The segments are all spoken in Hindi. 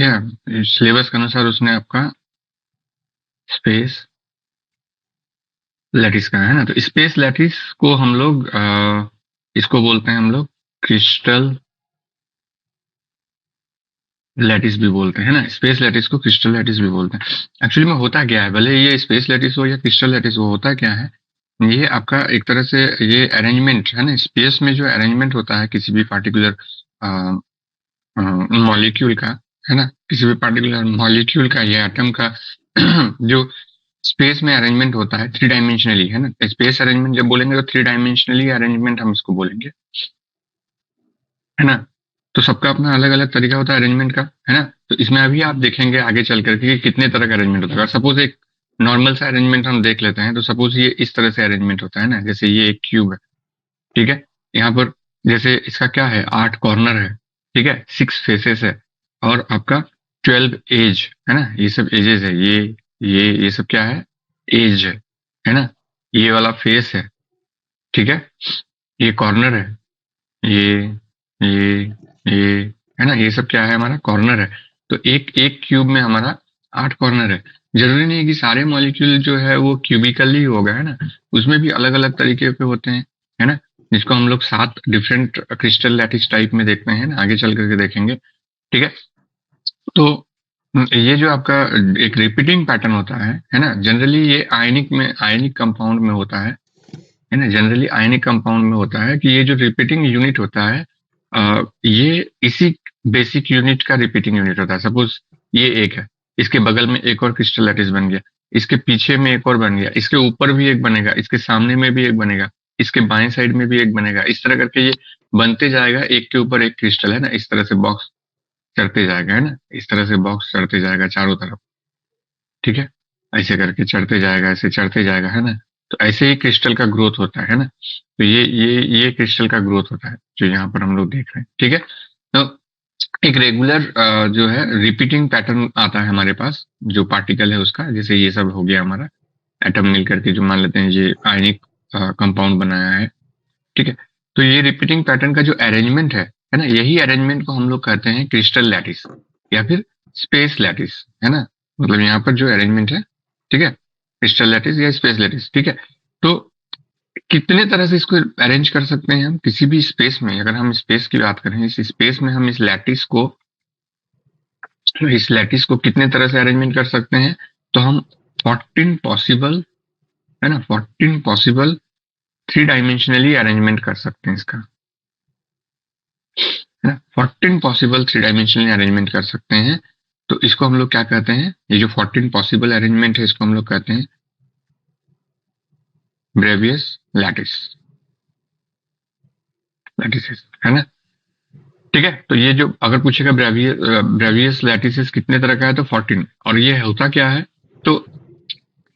सिलेबस के अनुसार उसने आपका स्पेस लैटिस का है ना, तो स्पेस लैटिस को हम लोग इसको बोलते हैं हम लोग क्रिस्टल लैटिस भी बोलते हैं ना, स्पेस लैटिस को क्रिस्टल लैटिस भी बोलते हैं। एक्चुअली में होता क्या है, भले ये स्पेस लैटिस हो या क्रिस्टल लैटिस हो, होता क्या है, ये आपका एक तरह से ये अरेंजमेंट है ना, स्पेस में जो अरेंजमेंट होता है किसी भी पार्टिकुलर मॉलिक्यूल का, है ना, किसी भी पार्टिकुलर मॉलिक्यूल का या एटम का जो स्पेस में अरेंजमेंट होता है थ्री डायमेंशनली, है ना, स्पेस अरेंजमेंट जब बोलेंगे तो थ्री डायमेंशनली अरेंजमेंट हम इसको बोलेंगे, है ना। तो सबका अपना अलग अलग तरीका होता है अरेंजमेंट का, है ना। तो इसमें अभी आप देखेंगे आगे चल करके कि कितने तरह का अरेंजमेंट होता है। सपोज एक नॉर्मल सा अरेंजमेंट हम देख लेते हैं, तो सपोज ये इस तरह से अरेंजमेंट होता है ना, जैसे ये एक क्यूब है, ठीक है। यहाँ पर जैसे इसका क्या है, 8 कॉर्नर है, ठीक है, 6 फेसेस है, और आपका 12 एज, है ना, ये सब एजेस है, ये सब क्या है, एज है ना। ये वाला फेस है, ठीक है, ये कॉर्नर है, ये ये ये है ना, ये सब क्या है, हमारा कॉर्नर है। तो एक एक क्यूब में हमारा 8 कॉर्नर है। जरूरी नहीं है कि सारे मॉलिक्यूल जो है वो क्यूबिकल ही होगा, है ना, उसमें भी अलग अलग तरीके के होते हैं, है ना, जिसको हम लोग 7 डिफरेंट क्रिस्टल लैटिस टाइप में देखते हैं ना, आगे चल करके देखेंगे, ठीक है। तो ये जो आपका एक रिपीटिंग पैटर्न होता है ना, जनरली ये आयनिक कंपाउंड में होता है ना, जनरली आयनिक कंपाउंड में होता है कि ये जो रिपीटिंग यूनिट होता है, ये इसी बेसिक यूनिट का रिपीटिंग यूनिट होता है। सपोज ये एक है, इसके बगल में एक और क्रिस्टल लैटिस बन गया, इसके पीछे में एक और बन गया, इसके ऊपर भी एक बनेगा, इसके सामने में भी एक बनेगा, इसके बाएं साइड में भी एक बनेगा, इस तरह करके ये बनते जाएगा, एक के ऊपर एक क्रिस्टल, है ना, इस तरह से बॉक्स चढ़ते जाएगा, है ना, इस तरह से बॉक्स चढ़ते जाएगा चारों तरफ, ठीक है, ऐसे करके चढ़ते जाएगा, ऐसे चढ़ते जाएगा, है ना। तो ऐसे ही क्रिस्टल का ग्रोथ होता है ना। तो ये क्रिस्टल का ग्रोथ होता है जो यहाँ पर हम लोग देख रहे हैं, ठीक है। तो एक रेगुलर जो है रिपीटिंग पैटर्न आता है हमारे पास, जो पार्टिकल है उसका, जैसे ये सब हो गया हमारा एटम मिल करके जो मान लेते हैं ये आयनिक कंपाउंड बनाया है, ठीक है। तो ये रिपीटिंग पैटर्न का जो अरेंजमेंट है ना, यही अरेंजमेंट को हम लोग कहते हैं क्रिस्टल लैटिस या फिर स्पेस लैटिस, है ना। मतलब यहाँ पर जो अरेंजमेंट है, ठीक है, क्रिस्टल लैटिस या स्पेस लैटिस, ठीक है। तो कितने तरह से इसको अरेंज कर सकते हैं हम किसी भी स्पेस में, अगर हम स्पेस की बात करें, इस स्पेस में हम इस लैटिस को कितने तरह से अरेंजमेंट कर सकते हैं, तो हम 14 पॉसिबल, है ना, 14 पॉसिबल थ्री डायमेंशनली अरेंजमेंट कर सकते हैं इसका, है ना, 14 पॉसिबल थ्री डायमेंशनली अरेंजमेंट कर सकते हैं। तो इसको हम लोग क्या कहते हैं, ये जो 14 पॉसिबल अरेंजमेंट है इसको हम लोग कहते हैं ब्रेवियस लैटिस लैटिसेस, है ना, ठीक है। तो ये जो अगर पूछेगा ब्रेवियस लैटिसेस कितने तरह का है, तो 14। और ये होता क्या है, तो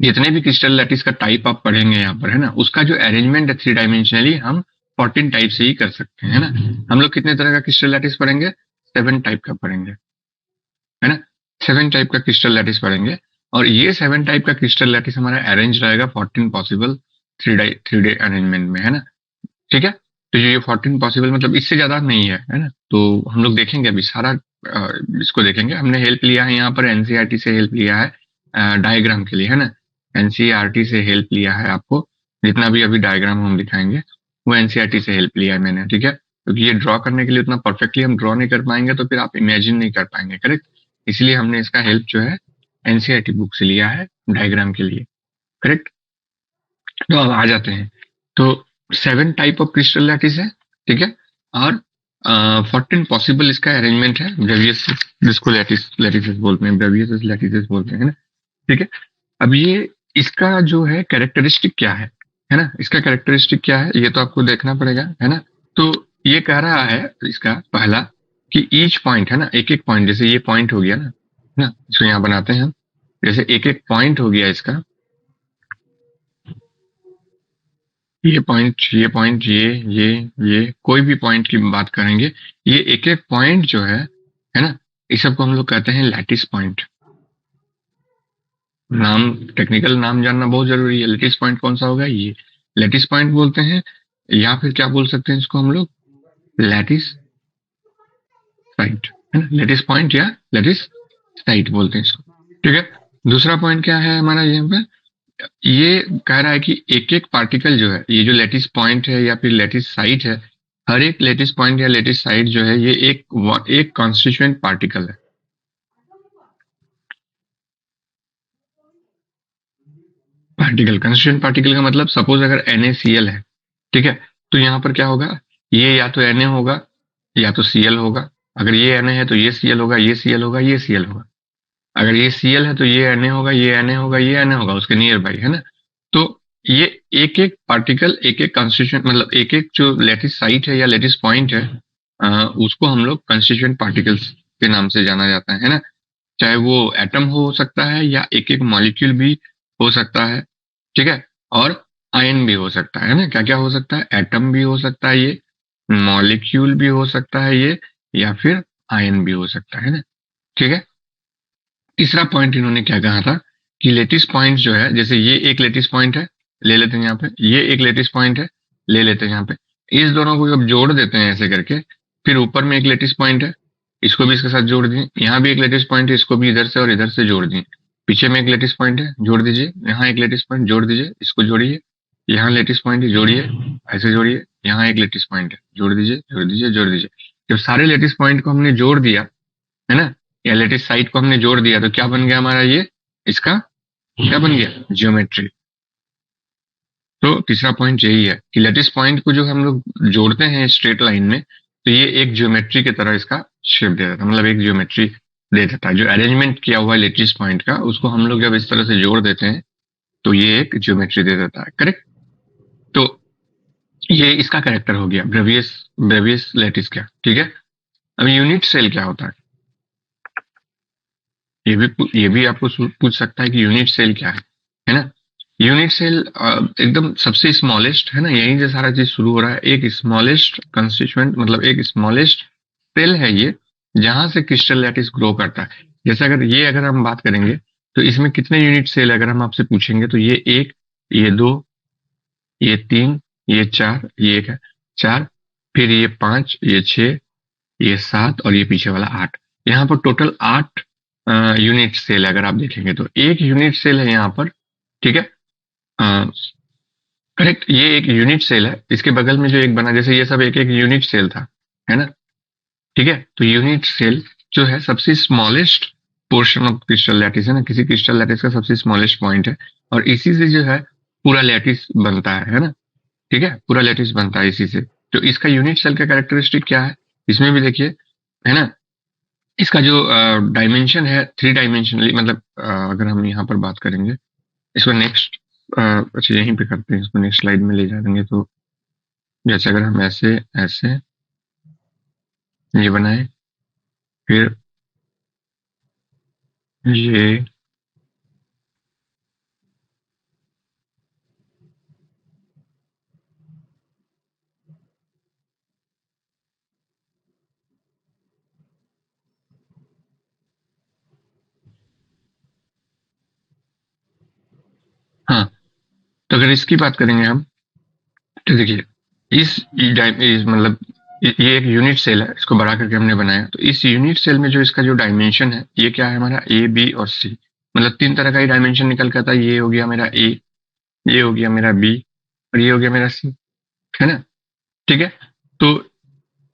जितने भी क्रिस्टल लैटिस का टाइप आप पढ़ेंगे यहाँ पर, है ना, उसका जो अरेंजमेंट है थ्री डायमेंशनली हम 14 टाइप से ही कर सकते हैं, है ना। हम लोग कितने तरह का क्रिस्टल लैटिस पढ़ेंगे, 7 टाइप का पढ़ेंगे, है ना, 7 टाइप का क्रिस्टल लैटिस पढ़ेंगे। और ये 7 टाइप का क्रिस्टल लैटिस हमारा अरेंज रहेगा 14 पॉसिबल थ्री डे अरेंजमेंट में, है ना, ठीक है। तो ये 14 पॉसिबल मतलब इससे ज्यादा नहीं है ना। तो हम लोग देखेंगे अभी सारा इसको देखेंगे। हमने हेल्प लिया है यहाँ पर एनसीईआरटी से हेल्प लिया है डायग्राम के लिए, है ना, एनसीईआरटी से हेल्प लिया है आपको, जितना भी अभी डायग्राम हम दिखाएंगे वो एनसीईआरटी से हेल्प लिया है मैंने, ठीक है। क्योंकि ये ड्रॉ करने के लिए उतना परफेक्टली हम ड्रॉ नहीं कर पाएंगे, तो फिर आप इमेजिन नहीं कर पाएंगे, करेक्ट। इसलिए हमने इसका हेल्प जो है एनसीईआरटी बुक से लिया है डायग्राम के लिए, करेक्ट। तो अब आ जाते हैं, तो 7 टाइप ऑफ क्रिस्टल लैटिस है, ठीक है। और 14 पॉसिबल इसका अरेंजमेंट है, ब्रेवियस जिसको लैटिस बोलते हैं, ब्रेवियस लैटिस बोलते हैं ना, ठीक है। अब ये इसका जो है कैरेक्टरिस्टिक क्या है ना, इसका कैरेक्टरिस्टिक क्या है ये तो आपको देखना पड़ेगा, है ना। तो ये कह रहा है इसका पहला कि ईच पॉइंट, है ना, एक एक पॉइंट, जैसे ये पॉइंट हो गया ना, इसको यहाँ बनाते हैं हम, जैसे एक एक पॉइंट हो गया इसका, ये पॉइंट ये कोई भी पॉइंट की बात करेंगे, ये एक एक पॉइंट जो है ना, इस सबको हम लोग कहते हैं लैटिस पॉइंट। नाम, टेक्निकल नाम जानना बहुत जरूरी है। लैटिस पॉइंट कौन सा होगा, ये लैटिस पॉइंट बोलते हैं, या फिर क्या बोल सकते हैं इसको हम लोग, लैटिस साइट, है ना, लेटिस पॉइंट या लेटिस साइट बोलते हैं इसको। ठीक है, दूसरा पॉइंट क्या है हमारा यहाँ पे, ये कह रहा है कि एक एक पार्टिकल जो है, ये जो लेटिस पॉइंट है या फिर लेटिस साइट है, हर एक लेटिस पॉइंट या लेटिस साइट जो है, ये एक कॉन्स्टिट्यूएंट पार्टिकल है। पार्टिकल, कंस्टिट्यूएंट पार्टिकल का मतलब सपोज अगर NaCl है, ठीक है, तो यहाँ पर क्या होगा, ये या तो Na होगा या तो Cl होगा। अगर ये Na है तो ये Cl होगा, ये Cl होगा, ये Cl होगा। अगर ये Cl है तो ये Na होगा, ये Na होगा, ये Na होगा, उसके नियर बाई, है ना। तो ये एक एक पार्टिकल, एक एक कंस्टिट्यूएंट, मतलब एक एक जो लेटिस साइट है या लेटिस पॉइंट है, उसको हम लोग कंस्टिट्यूएंट पार्टिकल्स के नाम से जाना जाता है ना। चाहे वो एटम हो सकता है या एक एक मॉलिक्यूल भी हो सकता है, ठीक है, और आयन भी हो सकता है ना। क्या क्या हो सकता है, एटम भी हो सकता है ये, मॉलिक्यूल भी हो सकता है ये, या फिर आयन भी हो सकता है ना। ठीक है, तीसरा पॉइंट इन्होंने क्या कहा था कि लेटिस पॉइंट जो है, जैसे ये एक लेटिस पॉइंट है, ले लेते हैं यहाँ पे, ये एक लेटिस पॉइंट है, ले लेते हैं यहाँ पे, इस दोनों को जब जोड़ देते हैं ऐसे करके, फिर ऊपर में एक लेटिस पॉइंट है, इसको भी इसके साथ जोड़ दिए, यहाँ भी एक लेटिस पॉइंट है, इसको भी इधर से और इधर से जोड़ दिए, पीछे में एक लेटिस पॉइंट है, जोड़ दीजिए, यहाँ एक लेटिस पॉइंट जोड़ दीजिए, इसको जोड़िए, यहाँ लेटिस पॉइंट है, जोड़िए, ऐसे जोड़िए, यहाँ एक लेटिस पॉइंट है, जोड़ दीजिए, जोड़ दीजिए, जोड़ दीजिए। जब सारे लेटिस पॉइंट को हमने जोड़ दिया, है ना, या लेटिस साइड को हमने जोड़ दिया, तो क्या बन गया हमारा ये, इसका क्या बन गया, ज्योमेट्री। तो तीसरा पॉइंट यही है कि लेटिस पॉइंट को जो हम लोग जोड़ते हैं स्ट्रेट लाइन में, तो ये एक ज्योमेट्री की तरह इसका शेप दे देता है, मतलब एक ज्योमेट्री दे देता है। जो अरेंजमेंट किया हुआ है लेटिस पॉइंट का, उसको हम लोग जब इस तरह से जोड़ देते हैं तो ये एक ज्योमेट्री दे देता है, करेक्ट। तो ये इसका कैरेक्टर हो गया ब्रेवियस, ब्रेवियस लेटिस का। ठीक है, अब यूनिट सेल क्या होता है, ये भी आपको पूछ सकता है कि यूनिट सेल क्या है ना। यूनिट सेल एकदम सबसे स्मॉलेस्ट, है ना, यहीं से सारा चीज शुरू हो रहा है। एक स्मॉलेस्ट कंस्टिट्यूएंट, मतलब एक स्मॉलेस्ट सेल है ये, जहां से क्रिस्टल लैटिस ग्रो करता है। जैसे अगर हम बात करेंगे तो इसमें कितने यूनिट सेल, अगर हम आपसे पूछेंगे तो ये एक, ये दो, ये तीन, ये चार, ये एक है चार, फिर ये पांच, ये छह, ये सात, और ये पीछे वाला आठ। यहाँ पर टोटल 8 यूनिट सेल है। अगर आप देखेंगे तो एक यूनिट सेल है यहाँ पर, ठीक है, करेक्ट, ये एक यूनिट सेल है। इसके बगल में जो एक बना, जैसे ये सब एक एक यूनिट सेल था, है ना। ठीक है, तो यूनिट सेल जो है सबसे smallest portion of crystal lattice, है ना, किसी क्रिस्टल लैटिस का सबसे स्मॉलेस्ट पॉइंट है, और इसी से जो है पूरा लैटिस बनता है ना। ठीक है, पूरा लैटिस बनता है इसी से। तो इसका यूनिट सेल का कैरेक्टरिस्टिक क्या है, इसमें भी देखिए, है ना। इसका जो डायमेंशन है 3 डायमेंशनली, मतलब अगर हम यहाँ पर बात करेंगे इसको नेक्स्ट, अच्छा यहीं पे करते हैं, इसको नेक्स्ट स्लाइड में ले जाएंगे। तो जैसे अगर हम ऐसे ऐसे ये बनाए, फिर ये, हाँ, तो अगर इसकी बात करेंगे हम, तो देखिए मतलब ये एक यूनिट सेल है, इसको बढ़ा करके हमने बनाया। तो इस यूनिट सेल में जो इसका जो डायमेंशन है, ये क्या है हमारा, ए, बी और सी, मतलब 3 तरह का ही डायमेंशन निकल के आता है। ये हो गया मेरा ए, ये हो गया मेरा बी, और ये हो गया मेरा सी, है ना। ठीक है, तो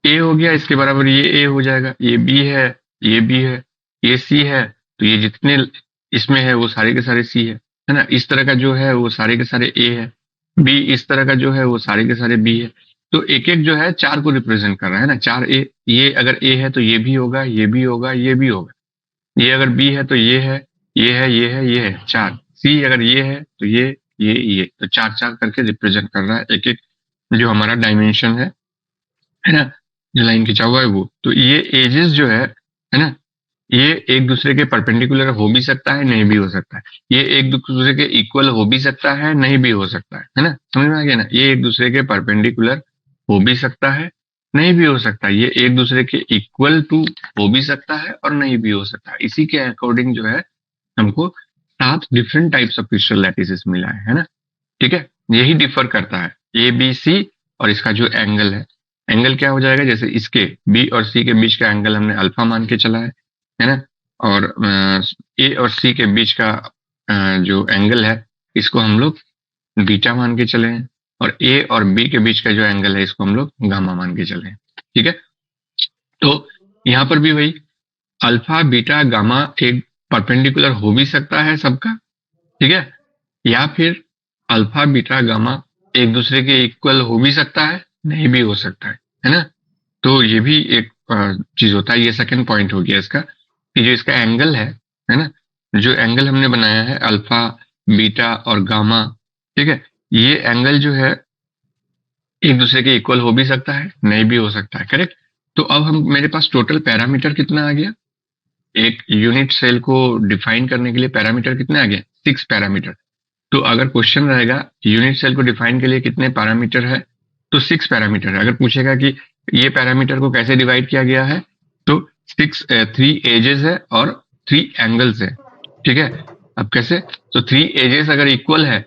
ए हो गया, इसके बराबर ये ए हो जाएगा, ये बी है, ये बी है, ये सी है, तो ये जितने इसमें है वो सारे के सारे सी है ना। इस तरह का जो है वो सारे के सारे ए है, बी इस तरह का जो है वो सारे के सारे बी है। तो एक एक जो है 4 को रिप्रेजेंट कर रहा है ना, 4 ए, ये अगर ए है तो ये भी होगा, ये भी होगा, ये भी होगा। ये अगर बी है तो ये है, ये है, ये है, ये है, 4। सी अगर ये है तो ये, तो 4 4 करके रिप्रेजेंट कर रहा है एक एक जो हमारा डायमेंशन है ना, जो लाइन खिंचा हुआ है वो। तो ये एजेस जो है ना, ये एक दूसरे के परपेंडिकुलर हो भी सकता है, नहीं भी हो सकता है। ये एक दूसरे के इक्वल हो भी सकता है, नहीं भी हो सकता है ना। समझ में आ गया ना, ये एक दूसरे के परपेंडिकुलर हो भी सकता है, नहीं भी हो सकता है। ये एक दूसरे के इक्वल टू हो भी सकता है और नहीं भी हो सकता है। इसी के अकॉर्डिंग जो है हमको 7 different types of crystal lattices मिला है ना। ठीक है, यही डिफर करता है ए बी सी, और इसका जो एंगल है, एंगल क्या हो जाएगा, जैसे इसके बी और सी के बीच का एंगल हमने अल्फा मान के चला है ना, और ए और सी के बीच का जो एंगल है इसको हम लोग बीटा मान के चले हैं, और ए और बी के बीच का जो एंगल है इसको हम लोग गामा मान के चले हैं। ठीक है, तो यहाँ पर भी वही अल्फा बीटा गामा एक परपेंडिकुलर हो भी सकता है सबका, ठीक है, या फिर अल्फा बीटा गामा एक दूसरे के इक्वल हो भी सकता है, नहीं भी हो सकता है ना। तो ये भी एक चीज होता है। ये सेकंड पॉइंट हो गया इसका, कि जो इसका एंगल है ना, जो एंगल हमने बनाया है अल्फा बीटा और गामा, ठीक है, ये एंगल जो है एक दूसरे के इक्वल हो भी सकता है, नहीं भी हो सकता है, करेक्ट। तो अब हम मेरे पास टोटल पैरामीटर कितना आ गया, एक यूनिट सेल को डिफाइन करने के लिए पैरामीटर कितने आ गए, 6 पैरामीटर। तो अगर क्वेश्चन रहेगा यूनिट सेल को डिफाइन के लिए कितने पैरामीटर है, तो 6 पैरामीटर है। अगर पूछेगा कि ये पैरामीटर को कैसे डिवाइड किया गया है, तो 3 एजेस है और 3 एंगल्स है, ठीक है। अब कैसे, तो 3 एजेस अगर इक्वल है,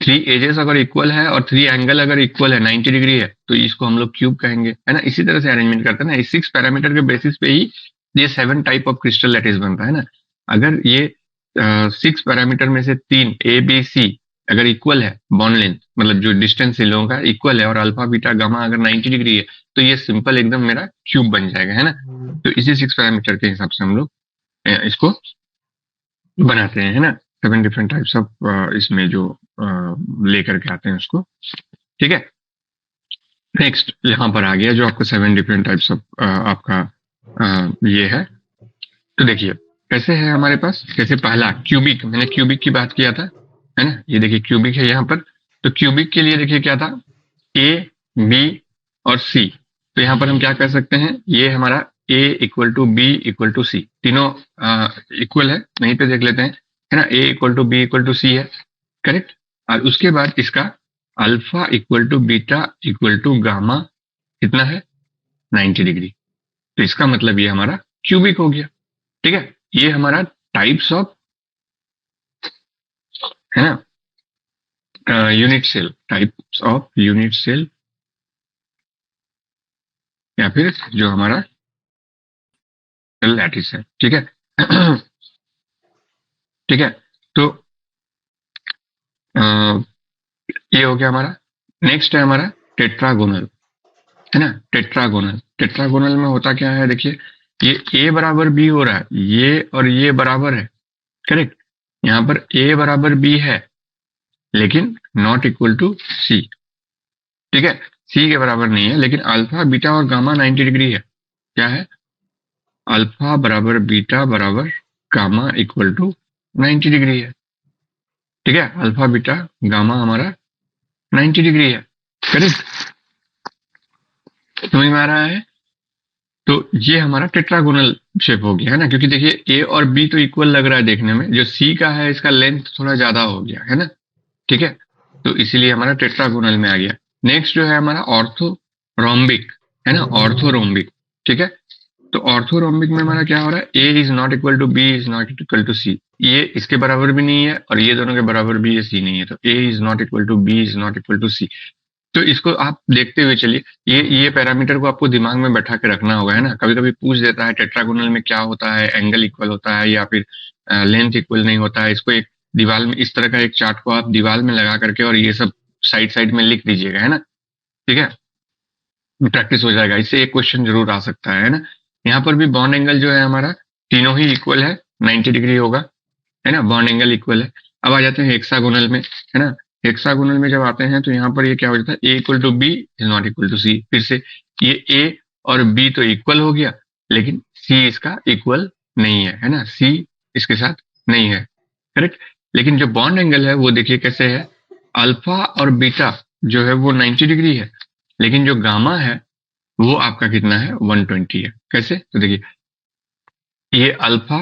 3 एजेस अगर इक्वल है और 3 एंगल अगर इक्वल है, 90 डिग्री है, तो इसको हम लोग क्यूब कहेंगे, है ना। इसी तरह से अरेंजमेंट करते हैं ना, इस 6 पैरामीटर के बेसिस पे ही ये 7 टाइप ऑफ क्रिस्टल लैटिस बनता है ना। अगर ये 6 पैरामीटर में से 3 ए बी सी अगर इक्वल है, बॉन्ड लेंथ मतलब जो डिस्टेंस इन लोगों का इक्वल है, और अल्फा बीटा गामा अगर 90 डिग्री है, तो ये सिंपल एकदम मेरा क्यूब बन जाएगा, है ना। तो इसी 6 पैरामीटर के हिसाब से हम लोग इसको बनाते हैं, है ना। 7 डिफरेंट टाइप्स ऑफ इसमें जो लेकर के आते हैं उसको, ठीक है। नेक्स्ट यहाँ पर आ गया जो आपका 7 डिफरेंट टाइप्स ऑफ आपका ये है। तो देखिए कैसे है हमारे पास, जैसे पहला क्यूबिक, मैंने क्यूबिक की बात किया था, है ना। ये देखिए क्यूबिक है यहाँ पर। तो क्यूबिक के लिए देखिए क्या था, ए बी और सी। तो यहाँ पर हम क्या कर सकते हैं, ये हमारा A equal to B equal to C, तीनों इक्वल है, नहीं पे देख लेते हैं, है ना। A equal to B equal to C है, करेक्ट। और उसके बाद इसका alpha equal to beta equal to gamma कितना है, 90 डिग्री। तो इसका मतलब ये हमारा क्यूबिक हो गया, ठीक है। ये हमारा टाइप्स ऑफ, है ना, unit cell, types of unit cell, या फिर जो हमारा लैटिस है, ठीक है। ठीक है, तो ये हो गया हमारा। नेक्स्ट है हमारा टेट्रागोनल, है ना। टेट्रागोनल, टेट्रागोनल में होता क्या है, देखिए ये ए बराबर बी हो रहा है, ये और ये बराबर है, करेक्ट। यहाँ पर ए बराबर बी है लेकिन नॉट इक्वल टू सी, ठीक है, सी के बराबर नहीं है, लेकिन अल्फा बीटा और गामा 90 डिग्री है। क्या है, अल्फा बराबर बीटा बराबर गामा इक्वल टू 90 डिग्री है, ठीक है। अल्फा बीटा गामा हमारा 90 डिग्री है, करेक्ट। समझ में आ रहा है। तो ये हमारा टेट्रागोनल शेप हो गया, है ना, क्योंकि देखिए ए और बी तो इक्वल लग रहा है देखने में, जो सी का है इसका लेंथ थोड़ा ज्यादा हो गया, है ना, ठीक है। तो इसीलिए हमारा टेट्रागोनल में आ गया। नेक्स्ट जो है हमारा ऑर्थोरोम्बिक, है ना, ऑर्थोरोम्बिक, ठीक है। तो ऑर्थोरोम्बिक में हमारा क्या हो रहा है, A is not equal to B is not equal to C, ये इसके बराबर भी नहीं है और ये दोनों के बराबर भी ये सी नहीं है, तो A is not equal to B is not equal to C. तो इसको आप देखते हुए चलिए, ये पैरामीटर को आपको दिमाग में बैठा के रखना होगा, है ना। कभी कभी पूछ देता है टेट्रागोनल में क्या होता है, एंगल इक्वल होता है या फिर लेंथ इक्वल नहीं होता है। इसको एक दीवार में इस तरह का एक चार्ट को आप दीवार में लगा करके और ये सब साइड साइड में लिख दीजिएगा, है ना, ठीक है, प्रैक्टिस हो जाएगा। इससे एक क्वेश्चन जरूर आ सकता है ना। यहाँ पर भी बॉन्ड एंगल जो है हमारा तीनों ही इक्वल है, 90 डिग्री होगा, है ना, बॉन्ड एंगल इक्वल है। अब आ जाते हैं हेक्सागोनल में, है ना। हेक्सागोनल में जब आते हैं तो यहाँ पर ये क्या हो जाता है, A equal to B is not equal to C. फिर से ये ए और बी तो इक्वल हो गया, लेकिन सी इसका इक्वल नहीं है ना, सी इसके साथ नहीं है, करेक्ट। लेकिन जो बॉन्ड एंगल है वो देखिए कैसे है, अल्फा और बीटा जो है वो 90 डिग्री है, लेकिन जो गामा है वो आपका कितना है, 120 है। कैसे, तो देखिए ये अल्फा,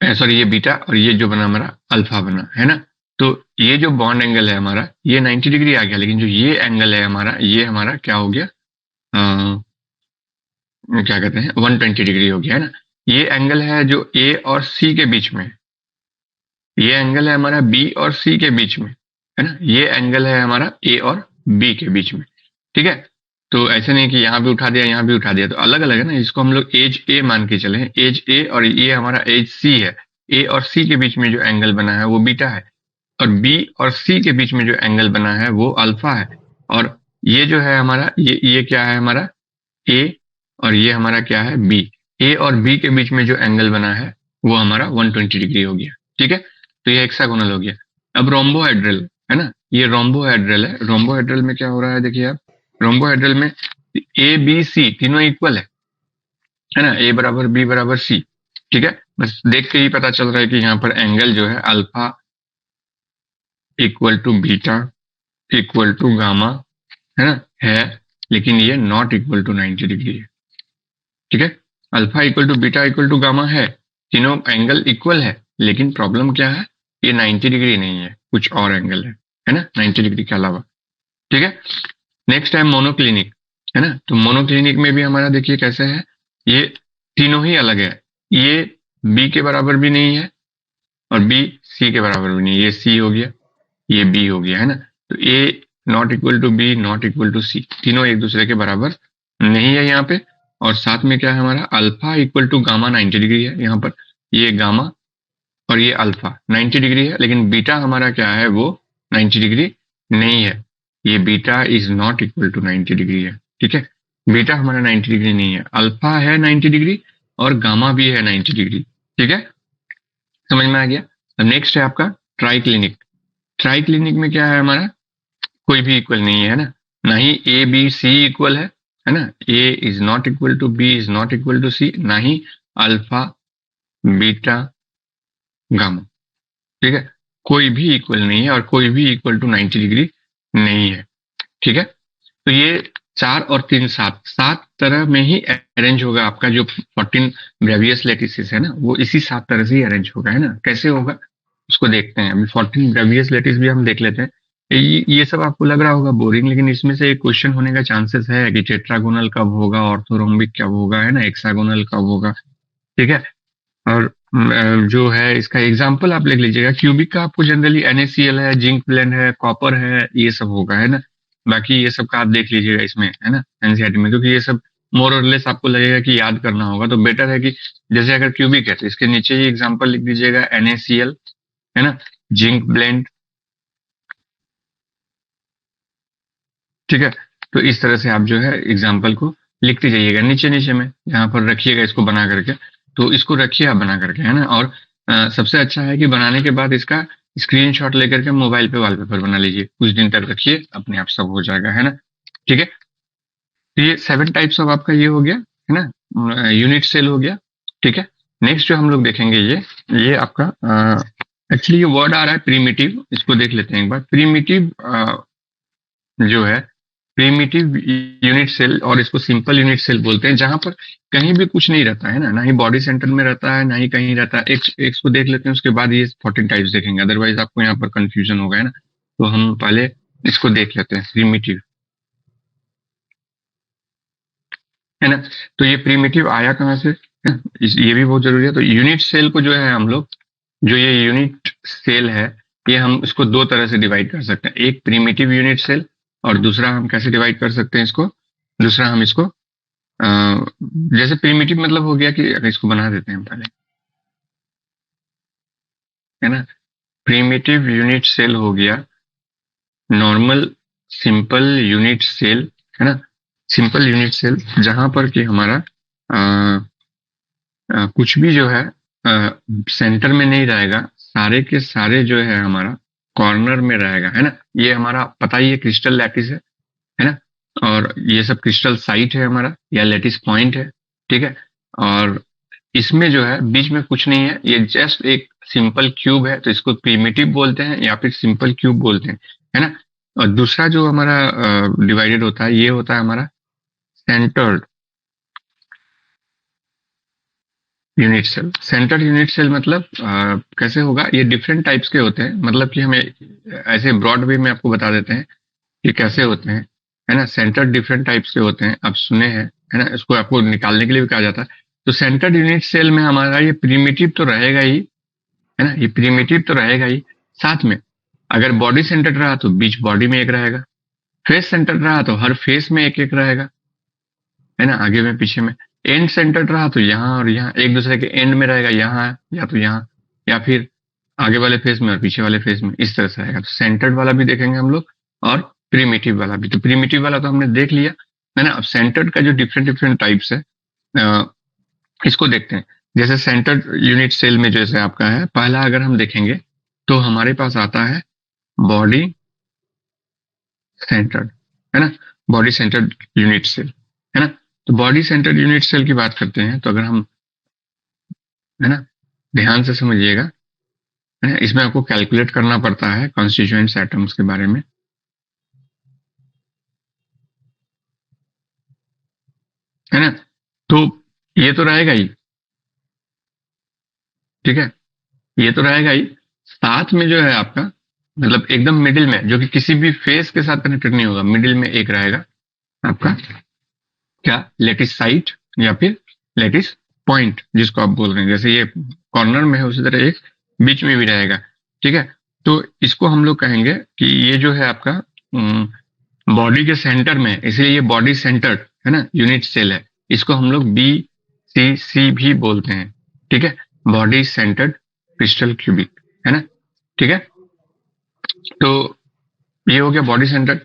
सॉरी ये बीटा, और ये जो बना हमारा अल्फा बना, है ना। तो ये जो बॉन्ड एंगल है हमारा ये 90 डिग्री आ गया, लेकिन जो ये एंगल है हमारा, ये हमारा क्या हो गया, क्या कहते हैं, 120 डिग्री हो गया, है ना। ये एंगल है जो ए और सी के बीच में, ये एंगल है हमारा बी और सी के बीच में, है ना। ये एंगल है हमारा ए और बी के बीच में, ठीक है। तो ऐसे नहीं कि यहाँ भी उठा दिया यहाँ भी उठा दिया, तो अलग अलग है ना। इसको हम लोग एज ए मान के चले, एज ए, और ये हमारा एज सी है। ए और सी के बीच में जो एंगल बना है वो बीटा है, और बी और सी के बीच में जो एंगल बना है वो अल्फा है। और ये जो है हमारा, ये क्या है हमारा ए, और ये हमारा क्या है बी। ए और बी के बीच में जो एंगल बना है वो हमारा 120 डिग्री हो गया। ठीक है, तो ये हेक्सागोनल हो गया। अब रोम्बोहेड्रल है ना, ये रोम्बोहेड्रल है। रोम्बोहेड्रल में क्या हो रहा है देखिए आप, रोम्बोहेड्रल में ए बी सी तीनों इक्वल है ना, ए बराबर बी बराबर सी। ठीक है, बस देख के ही पता चल रहा है कि यहाँ पर एंगल जो है alpha equal to beta equal to gamma है ना, है, लेकिन ये नॉट इक्वल टू 90 डिग्री है। ठीक है, alpha equal to beta equal to gamma है, तीनों एंगल इक्वल है, लेकिन प्रॉब्लम क्या है, ये 90 डिग्री नहीं है, कुछ और एंगल है ना, 90 डिग्री के अलावा। ठीक है, नेक्स्ट है मोनोक्लिनिक, है ना। तो मोनोक्लिनिक में भी हमारा देखिए कैसे है, ये तीनों ही अलग है। ये बी के बराबर भी नहीं है और बी सी के बराबर भी नहीं है, ये सी हो गया, ये बी हो गया, है ना। तो A not equal to B not equal to C, तीनों एक दूसरे के बराबर नहीं है यहाँ पे। और साथ में क्या है हमारा, alpha equal to gamma 90 degree है यहाँ पर, ये गामा और ये अल्फा 90 डिग्री है, लेकिन बीटा हमारा क्या है, वो 90 डिग्री नहीं है। ये beta is not equal to 90 degree है। ठीक है, बीटा हमारा 90 डिग्री नहीं है, अल्फा है 90 डिग्री और गामा भी है 90 डिग्री। ठीक है, समझ में आ गया। अब नेक्स्ट है आपका ट्राई क्लिनिक। ट्राई क्लिनिक में क्या है हमारा, कोई भी इक्वल नहीं है ना, ना ही ए बी सी इक्वल है ना, A is not equal to B is not equal to C, ना ही अल्फा बीटा गामा। ठीक है, कोई भी इक्वल नहीं है और कोई भी इक्वल टू 90 डिग्री नहीं है। ठीक है, तो ये 4 और 3 7 7 तरह में ही अरेंज होगा आपका जो 14 ब्रेवियस लेटिसेस है ना, वो इसी 7 तरह से ही अरेंज होगा, है ना। कैसे होगा उसको देखते हैं। अभी 14 ब्रेवियस लेटिस भी हम देख लेते हैं। ये सब आपको लग रहा होगा बोरिंग, लेकिन इसमें से एक क्वेश्चन होने का चांसेस है कि टेट्रागोनल कब होगा, ऑर्थोरोम्बिक कब होगा, है ना, हेक्सागोनल कब होगा। ठीक है, और जो है इसका एग्जाम्पल आप लिख लीजिएगा। क्यूबिक का आपको जनरली NaCl है, जिंक ब्लेंड है, कॉपर है, ये सब होगा, है ना। बाकी ये सब का आप देख लीजिएगा इसमें, है ना, एनसीईआरटी में, क्योंकि ये सब मोर और लेस आपको लगेगा कि याद करना होगा, तो बेटर है कि जैसे अगर क्यूबिक है तो इसके नीचे ही एग्जाम्पल लिख दीजिएगा NaCl, है ना, जिंक ब्लेंड। ठीक है, तो इस तरह से आप जो है एग्जाम्पल को लिखते जाइएगा नीचे नीचे में, यहाँ पर रखिएगा इसको बना करके। तो इसको रखिए आप बना करके, है ना। और सबसे अच्छा है कि बनाने के बाद इसका स्क्रीनशॉट लेकर के मोबाइल पे वॉलपेपर बना लीजिए, कुछ दिन तक रखिए, अपने आप सब हो जाएगा, है ना। ठीक है, तो ये 7 टाइप्स ऑफ आपका ये हो गया, है ना, यूनिट सेल हो गया। ठीक है, नेक्स्ट जो हम लोग देखेंगे ये आपका एक्चुअली ये वर्ड आ रहा है प्रीमिटिव, इसको देख लेते हैं एक बार। प्रीमिटिव जो है, प्रीमिटिव यूनिट सेल, और इसको सिंपल यूनिट सेल बोलते हैं, जहां पर कहीं भी कुछ नहीं रहता है ना ही बॉडी सेंटर में रहता है, ना ही कहीं रहता है। एक को देख लेते हैं, उसके बाद ये 14 टाइप्स देखेंगे, अदरवाइज आपको यहाँ पर कंफ्यूजन होगा, है ना। तो हम पहले इसको देख लेते हैं, प्रीमिटिव, है ना। तो ये प्रीमिटिव आया कहाँ से, ये भी बहुत जरूरी है। तो यूनिट सेल को जो है हम लोग, जो ये यूनिट सेल है, ये हम इसको 2 तरह से डिवाइड कर सकते हैं, एक प्रीमिटिव यूनिट सेल, और दूसरा हम कैसे डिवाइड कर सकते हैं इसको, दूसरा हम इसको जैसे प्रीमिटिव मतलब हो गया कि, अगर इसको बना देते हैं पहले, है ना। प्रीमिटिव यूनिट सेल हो गया नॉर्मल सिंपल यूनिट सेल, है ना। सिंपल यूनिट सेल जहां पर कि हमारा कुछ भी जो है सेंटर में नहीं रहेगा, सारे के सारे जो है हमारा कॉर्नर में रहेगा, है ना। ये हमारा पता ही है क्रिस्टल लैटिस है ना, और ये सब क्रिस्टल साइट है हमारा, या लैटिस पॉइंट है। ठीक है, और इसमें जो है बीच में कुछ नहीं है, ये जस्ट एक सिंपल क्यूब है, तो इसको प्रिमिटिव बोलते हैं या फिर सिंपल क्यूब बोलते हैं, है ना। और दूसरा जो हमारा डिवाइडेड होता है, ये होता है हमारा centred unit cell. Centre unit cell मतलब कैसे होगा, ये डिफरेंट टाइप्स के होते हैं, मतलब कि हमें ऐसे ब्रॉड वे में आपको बता देते हैं कि कैसे होते हैं, है ना। सेंटर डिफरेंट टाइप्स के होते हैं, आप सुने हैं, है ना, इसको आपको निकालने के लिए भी कहा जाता है। तो सेंटर यूनिट सेल में हमारा ये प्रीमिटिव तो रहेगा ही, है ना, ये प्रीमिटिव तो रहेगा ही, साथ में अगर बॉडी सेंटर्ड रहा तो बीच बॉडी में एक रहेगा, फेस सेंटर्ड रहा तो हर फेस में एक एक रहेगा, है ना, आगे में पीछे में। एंड सेंटर्ड रहा तो यहाँ और यहाँ एक दूसरे के एंड में रहेगा, यहाँ या तो यहाँ, या फिर आगे वाले फेस में और पीछे वाले फेस में, इस तरह से रहेगा। तो सेंटर्ड वाला भी देखेंगे हम लोग और प्रिमिटिव वाला भी। तो प्रिमिटिव वाला तो हमने देख लिया, है ना। अब सेंटर्ड का जो डिफरेंट डिफरेंट टाइप्स है, इसको देखते हैं। जैसे सेंटर्ड यूनिट सेल में जैसे आपका है, पहला अगर हम देखेंगे तो हमारे पास आता है बॉडी सेंटर्ड, है ना, बॉडी सेंटर्ड यूनिट सेल, है ना। तो बॉडी सेंटर्ड यूनिट सेल की बात करते हैं तो अगर हम, है ना, ध्यान से समझिएगा, है ना, इसमें आपको कैलकुलेट करना पड़ता है कॉन्स्टिट्यूएंट्स एटम्स के बारे में, है ना। तो ये तो रहेगा ही, ठीक है, ये तो रहेगा ही। साथ में जो है आपका, मतलब एकदम मिडिल में, जो कि किसी भी फेस के साथ कनेक्टेड नहीं होगा, मिडिल में एक रहेगा आपका क्या, लेटिस साइट या फिर लेटिस पॉइंट जिसको आप बोल रहे हैं। जैसे ये कॉर्नर में है उसी तरह एक बीच में भी रहेगा, ठीक है। तो इसको हम लोग कहेंगे कि ये जो है आपका बॉडी के सेंटर में, इसलिए ये बॉडी सेंटर्ड, है ना, यूनिट सेल है। इसको हम लोग BCC भी बोलते हैं, ठीक है, बॉडी सेंटर्ड क्रिस्टल क्यूबिक, है ना, ठीक है। तो ये हो गया बॉडी सेंटर्ड।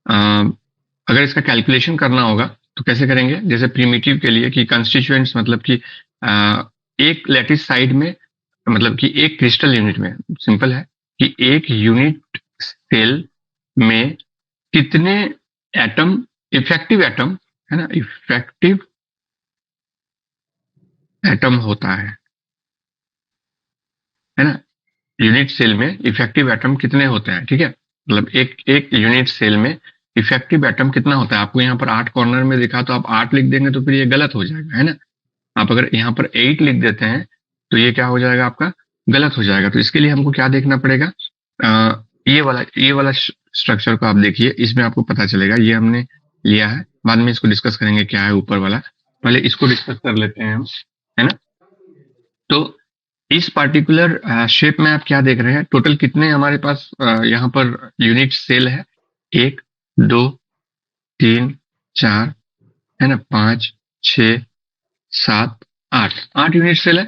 अगर इसका कैलकुलेशन करना होगा तो कैसे करेंगे, जैसे प्रिमिटिव के लिए कि कंस्टिट्यूएंट्स, मतलब कि एक लैटिस साइड में, मतलब कि एक क्रिस्टल यूनिट में, सिंपल है कि एक यूनिट सेल में कितने एटम, इफेक्टिव एटम, है ना, इफेक्टिव एटम होता है ना। यूनिट सेल में इफेक्टिव एटम कितने होते हैं, ठीक है, मतलब एक एक यूनिट सेल में इफेक्टिव एटम कितना होता है। आपको यहाँ पर 8 कॉर्नर में दिखा तो आप 8 लिख देंगे तो फिर ये गलत हो जाएगा, है ना। आप अगर यहाँ पर 8 लिख देते हैं तो ये क्या हो जाएगा, आपका गलत हो जाएगा। तो इसके लिए हमको क्या देखना पड़ेगा, ये वाला स्ट्रक्चर को आप देखिए, इसमें आपको पता चलेगा। ये हमने लिया है, बाद में इसको डिस्कस करेंगे क्या है ऊपर वाला, पहले इसको डिस्कस कर लेते हैं हम, है ना। तो इस पार्टिकुलर शेप में आप क्या देख रहे हैं, टोटल कितने हमारे पास यहाँ पर यूनिट सेल है, 1 2 3 4, है ना, 5 6 7 8, 8 यूनिट सेल है।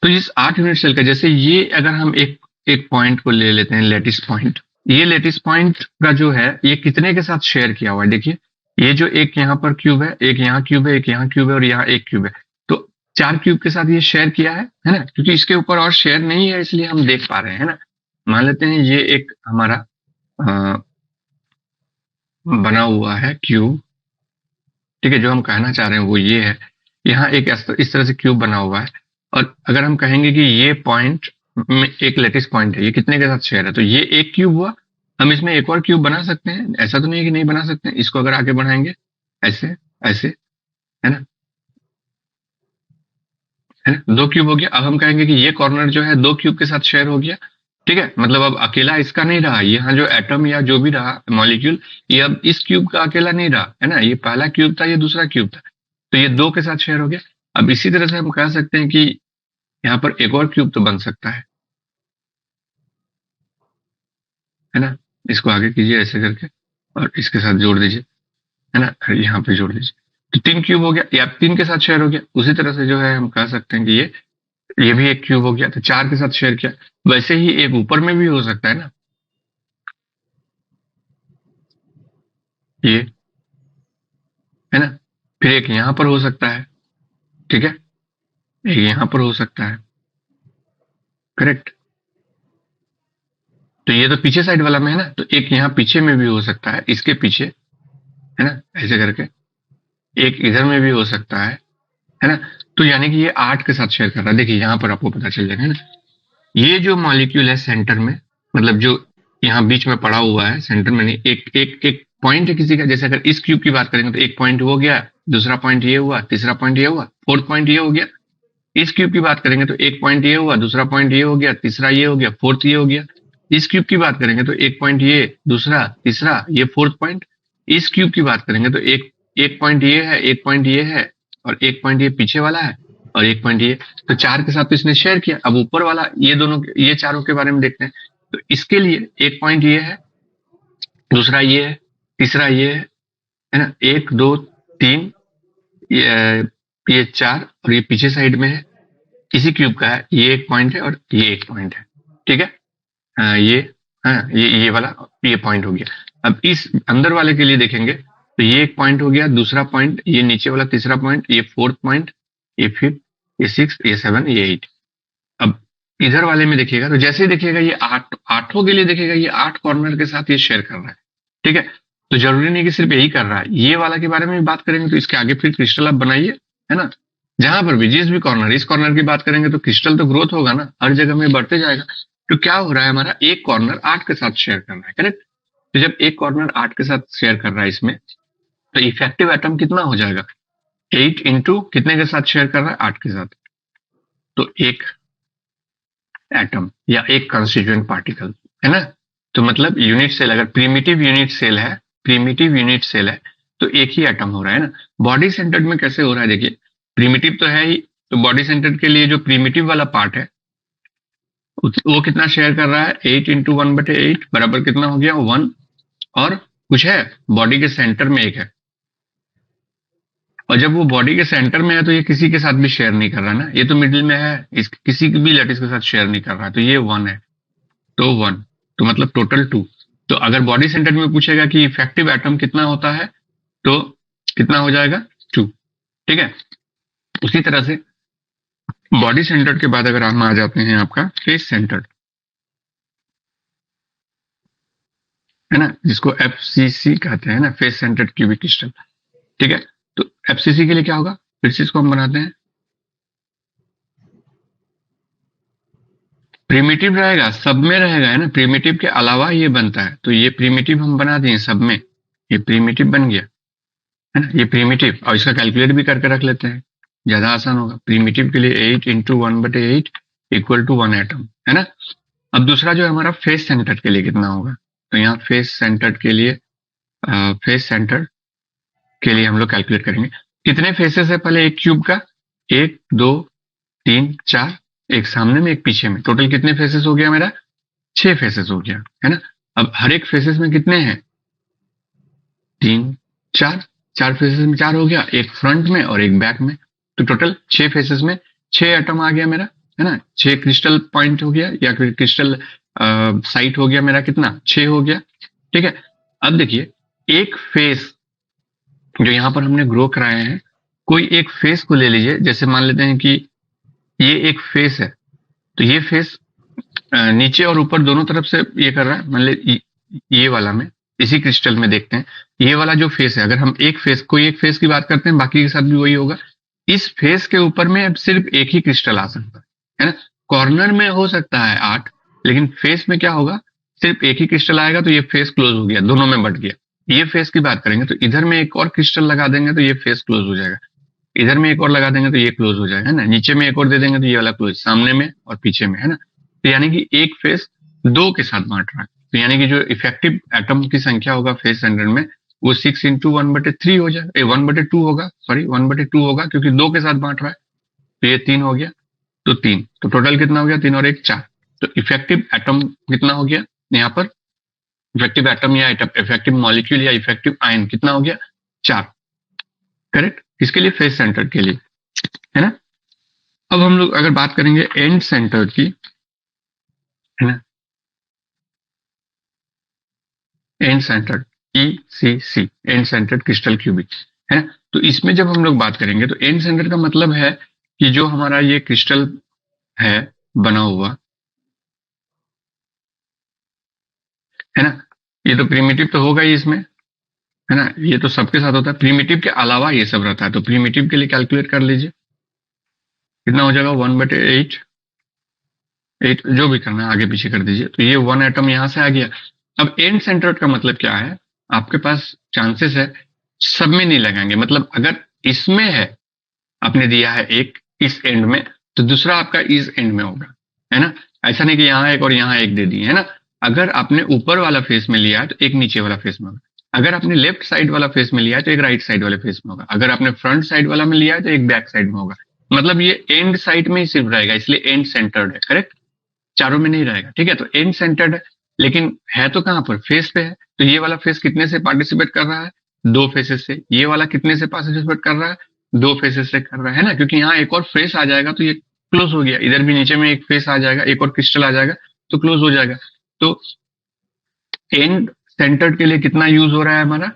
तो इस 8 यूनिट सेल का, जैसे ये अगर हम एक एक पॉइंट को ले लेते हैं, लेटिस पॉइंट, ये लेटिस पॉइंट का जो है ये कितने के साथ शेयर किया हुआ है, देखिए ये जो एक यहाँ पर क्यूब है, एक यहाँ क्यूब है, एक यहाँ क्यूब है और यहाँ एक क्यूब है। तो 4 क्यूब के साथ ये शेयर किया है ना, क्योंकि इसके ऊपर और शेयर नहीं है इसलिए हम देख पा रहे हैं, है ना। मान लेते हैं ये एक हमारा बना हुआ है क्यूब, ठीक है, जो हम कहना चाह रहे हैं वो ये है, यहाँ एक इस तरह से क्यूब बना हुआ है। और अगर हम कहेंगे कि ये पॉइंट में एक लेटिस पॉइंट है, ये कितने के साथ शेयर है, तो ये एक क्यूब हुआ। हम इसमें एक और क्यूब बना सकते हैं, ऐसा तो नहीं है कि नहीं बना सकते हैं। इसको अगर आगे बढ़ाएंगे ऐसे ऐसे, है ना, है ना, 2 क्यूब हो गया। अब हम कहेंगे कि ये कॉर्नर जो है 2 क्यूब के साथ शेयर हो गया, ठीक है। मतलब अब अकेला इसका नहीं रहा, यहाँ जो एटम या जो भी रहा मॉलिक्यूल, ये अब इस क्यूब का अकेला नहीं रहा, है ना। ये पहला क्यूब था, ये दूसरा क्यूब था, तो ये 2 के साथ शेयर हो गया। अब इसी तरह से हम कह सकते हैं कि यहाँ पर एक और क्यूब तो बन सकता है ना। इसको आगे कीजिए ऐसे करके और इसके साथ जोड़ दीजिए, है ना, यहाँ पे जोड़ दीजिए, तो 3 क्यूब हो गया, या 3 के साथ शेयर हो गया। उसी तरह से जो है हम कह सकते हैं कि ये भी एक क्यूब हो गया, तो 4 के साथ शेयर किया। वैसे ही एक ऊपर में भी हो सकता है ना, ये, है ना, फिर एक यहाँ पर हो सकता है, ठीक है, एक यहाँ पर हो सकता है, करेक्ट। तो ये तो पीछे साइड वाला में है ना, तो एक यहाँ पीछे में भी हो सकता है, इसके पीछे, है ना, ऐसे करके एक इधर में भी हो सकता है ना। तो यानी कि ये 8 के साथ शेयर कर रहा है। देखिए यहाँ पर आपको पता चल जाएगा, है ना। ये जो मॉलिक्यूल है सेंटर में, मतलब जो यहाँ बीच में पड़ा हुआ है, सेंटर में नहीं, एक एक एक पॉइंट है किसी का। जैसे अगर इस क्यूब की बात करेंगे तो एक पॉइंट हो गया, दूसरा पॉइंट ये हुआ, तीसरा पॉइंट ये हुआ, फोर्थ पॉइंट ये हो गया। इस क्यूब की बात करेंगे तो एक पॉइंट ये हुआ, दूसरा पॉइंट ये हो गया, तीसरा ये हो गया, फोर्थ ये हो गया। इस क्यूब की बात करेंगे तो एक पॉइंट ये, दूसरा, तीसरा, ये फोर्थ पॉइंट। इस क्यूब की बात करेंगे तो एक एक पॉइंट ये है, एक पॉइंट ये है और एक पॉइंट ये पीछे वाला है और एक पॉइंट ये। तो 4 के साथ तो इसने शेयर किया। अब ऊपर वाला ये दोनों, ये चारों के बारे में देखते हैं। तो इसके लिए एक पॉइंट ये है, दूसरा ये है, तीसरा ये है ना, 1 2 3, ये 4 और ये पीछे साइड में है, इसी क्यूब का है, ये एक पॉइंट है और ये एक पॉइंट है, ठीक है। ये हाँ, ये वाला ये पॉइंट हो गया। अब इस अंदर वाले के लिए देखेंगे तो ये एक पॉइंट हो गया, दूसरा पॉइंट, ये नीचे वाला तीसरा पॉइंट, ये फोर्थ पॉइंट, ये फिफ्थ, ये सिक्स, ये सेवन, ये एट। अब इधर वाले में देखिएगा तो जैसे ही देखिएगा ये आठों के लिए देखिएगा ये 8 कॉर्नर के साथ ये शेयर कर रहा है, ठीक है। तो जरूरी नहीं कि सिर्फ यही कर रहा है, ये वाला के बारे में भी बात करेंगे तो इसके आगे फिर क्रिस्टल आप बनाइए, है ना। जहां पर भी जिस भी कॉर्नर, इस कॉर्नर की बात करेंगे तो क्रिस्टल तो ग्रोथ होगा ना, हर जगह में बढ़ते जाएगा। तो क्या हो रहा है, हमारा एक कॉर्नर 8 के साथ शेयर कर रहा है, करेक्ट। तो जब एक कॉर्नर 8 के साथ शेयर कर रहा है इसमें, तो इफेक्टिव एटम कितना हो जाएगा, 8 इंटू कितने के साथ शेयर कर रहा है, 8 के साथ। तो एक एटम या एक कंस्टिट्यूएंट पार्टिकल, है ना। तो मतलब यूनिट सेल, अगर प्रीमिटिव यूनिट सेल है, प्रीमिटिव यूनिट सेल है, तो एक ही एटम हो रहा है ना। बॉडी सेंटर्ड में कैसे हो रहा है, देखिए प्रीमिटिव तो है ही, तो बॉडी सेंटर्ड के लिए जो प्रीमिटिव वाला पार्ट है वो कितना शेयर कर रहा है, 8 इंटू 1/8 बराबर कितना हो गया, 1। और कुछ है, बॉडी के सेंटर में एक है, और जब वो बॉडी के सेंटर में है तो ये किसी के साथ भी शेयर नहीं कर रहा ना, ये तो मिडिल में है, इस किसी भी लैटिस के साथ शेयर नहीं कर रहा है, तो ये 1 है, तो 1, तो मतलब टोटल 2। तो अगर बॉडी सेंटर में पूछेगा कि इफेक्टिव एटम कितना होता है, तो कितना हो जाएगा, 2, ठीक है। उसी तरह से बॉडी सेंटर्ड के बाद अगर हम आ जाते हैं आपका फेस सेंटर्ड, है ना, जिसको एफसीसी कहते हैं ना, फेस सेंटर्ड क्यूबिक क्रिस्टल, ठीक है। तो एफसीसी के लिए क्या होगा, फिर से इसको हम बनाते हैं, प्रीमिटिव रहेगा, सब में रहेगा, है ना, प्रीमिटिव के अलावा ये बनता है, तो ये प्रीमिटिव हम बना दिए सब में, ये प्रीमिटिव बन गया, है ना, ये प्रीमिटिव। और इसका कैलकुलेट भी करके रख लेते हैं, ज्यादा आसान होगा। प्रीमिटिव के लिए 8 इंटू 1/8 इक्वल टू 1 एटम, है ना। अब दूसरा जो है हमारा फेस सेंटर्ड के लिए कितना होगा, तो यहाँ फेस सेंटर्ड के लिए फेस सेंटर के लिए हम लोग कैलकुलेट करेंगे, कितने फेसेस है पहले एक क्यूब का, 1 2 3 4, एक सामने में एक पीछे में, टोटल कितने फेसेस हो गया मेरा, 6 फेसेस हो गया, है ना। अब हर एक फेसेस में कितने हैं, 3 4, 4 फेसेस में 4 हो गया, एक फ्रंट में और एक बैक में, तो टोटल 6 फेसेस में 6 एटम आ गया मेरा, है ना। 6 क्रिस्टल पॉइंट हो गया या फिर क्रिस्टल साइट हो गया मेरा, कितना, 6 हो गया, ठीक है। अब देखिए एक फेस जो यहाँ पर हमने ग्रो कराए हैं, कोई एक फेस को ले लीजिए, जैसे मान लेते हैं कि ये एक फेस है, तो ये फेस नीचे और ऊपर दोनों तरफ से ये कर रहा है, मान ली ये वाला में, इसी क्रिस्टल में देखते हैं, ये वाला जो फेस है, अगर हम एक फेस, कोई एक फेस की बात करते हैं, बाकी के साथ भी वही होगा, इस फेस के ऊपर में अब सिर्फ एक ही क्रिस्टल आ सकता है ना। कॉर्नर में हो सकता है 8, लेकिन फेस में क्या होगा, सिर्फ एक ही क्रिस्टल आएगा, तो ये फेस क्लोज हो गया, दोनों में बट गया। ये फेस की बात करेंगे तो इधर में एक और क्रिस्टल लगा देंगे तो ये फेस क्लोज हो जाएगा, इधर में एक और लगा देंगे तो ये क्लोज हो जाएगा, है ना। नीचे में एक और दे देंगे तो ये वाला क्लोज, सामने में और पीछे में, है ना। तो यानी कि एक फेस 2 के साथ बांट रहा है, तो यानी कि जो इफेक्टिव एटम की संख्या होगा फेस सेंटर में, वो 6 इंटू 1/3 हो जाएगा, 1/2 होगा, सॉरी 1/2 होगा, क्योंकि 2 के साथ बांट रहा है, तो ये 3 हो गया, तो 3, तो टोटल कितना हो गया, 3 और 1 4। तो इफेक्टिव एटम कितना हो गया यहाँ पर, इफेक्टिव एटम या इफेक्टिव मॉलिक्यूल या इफेक्टिव आयन कितना हो गया, 4, करेक्ट। किसके लिए, फेस सेंटर के लिए, है ना। अब हम लोग अगर बात करेंगे एंड सेंटर की, है ना, and centred, ECC, and centred crystal cubic, है ना। तो इसमें जब हम लोग बात करेंगे तो एंड सेंटर का मतलब है कि जो हमारा ये क्रिस्टल है बना हुआ, है ना, ये तो प्रीमिटिव तो होगा ही इसमें, है ना, ये तो सबके साथ होता है, प्रीमिटिव के अलावा ये सब रहता है, तो प्रीमिटिव के लिए कैलकुलेट कर लीजिए, कितना हो जाएगा, 1/8, 8 जो भी करना है आगे पीछे कर दीजिए, तो ये 1 एटम यहां से आ गया। अब एंड सेंटर्ड का मतलब क्या है, आपके पास चांसेस है सब में नहीं लगाएंगे, मतलब अगर इसमें है, आपने दिया है एक इस एंड में, तो दूसरा आपका इस एंड में होगा, है ना। ऐसा नहीं कि यहाँ एक और यहाँ एक दे दिए, है ना। अगर आपने ऊपर वाला फेस में लिया है तो एक नीचे वाला फेस में होगा, अगर आपने लेफ्ट साइड वाला फेस में लिया है तो एक राइट साइड वाले फेस में होगा, अगर आपने फ्रंट साइड वाला में लिया है तो एक बैक साइड में होगा, मतलब ये एंड साइड में ही सिर्फ रहेगा, इसलिए एंड सेंटर्ड है, करेक्ट, चारों में नहीं रहेगा, ठीक है। तो एंड सेंटर्ड लेकिन है तो कहाँ पर, फेस पे है। तो ये वाला फेस कितने से पार्टिसिपेट कर रहा है, 2 फेसेस से। ये वाला कितने से पार्टिसिपेट कर रहा है, 2 फेसेस से कर रहा है ना, क्योंकि यहाँ एक और फेस आ जाएगा तो ये क्लोज हो गया। इधर भी नीचे में एक फेस आ जाएगा, एक और क्रिस्टल आ जाएगा तो क्लोज हो जाएगा। तो एंड सेंटर्ड के लिए कितना यूज हो रहा है हमारा,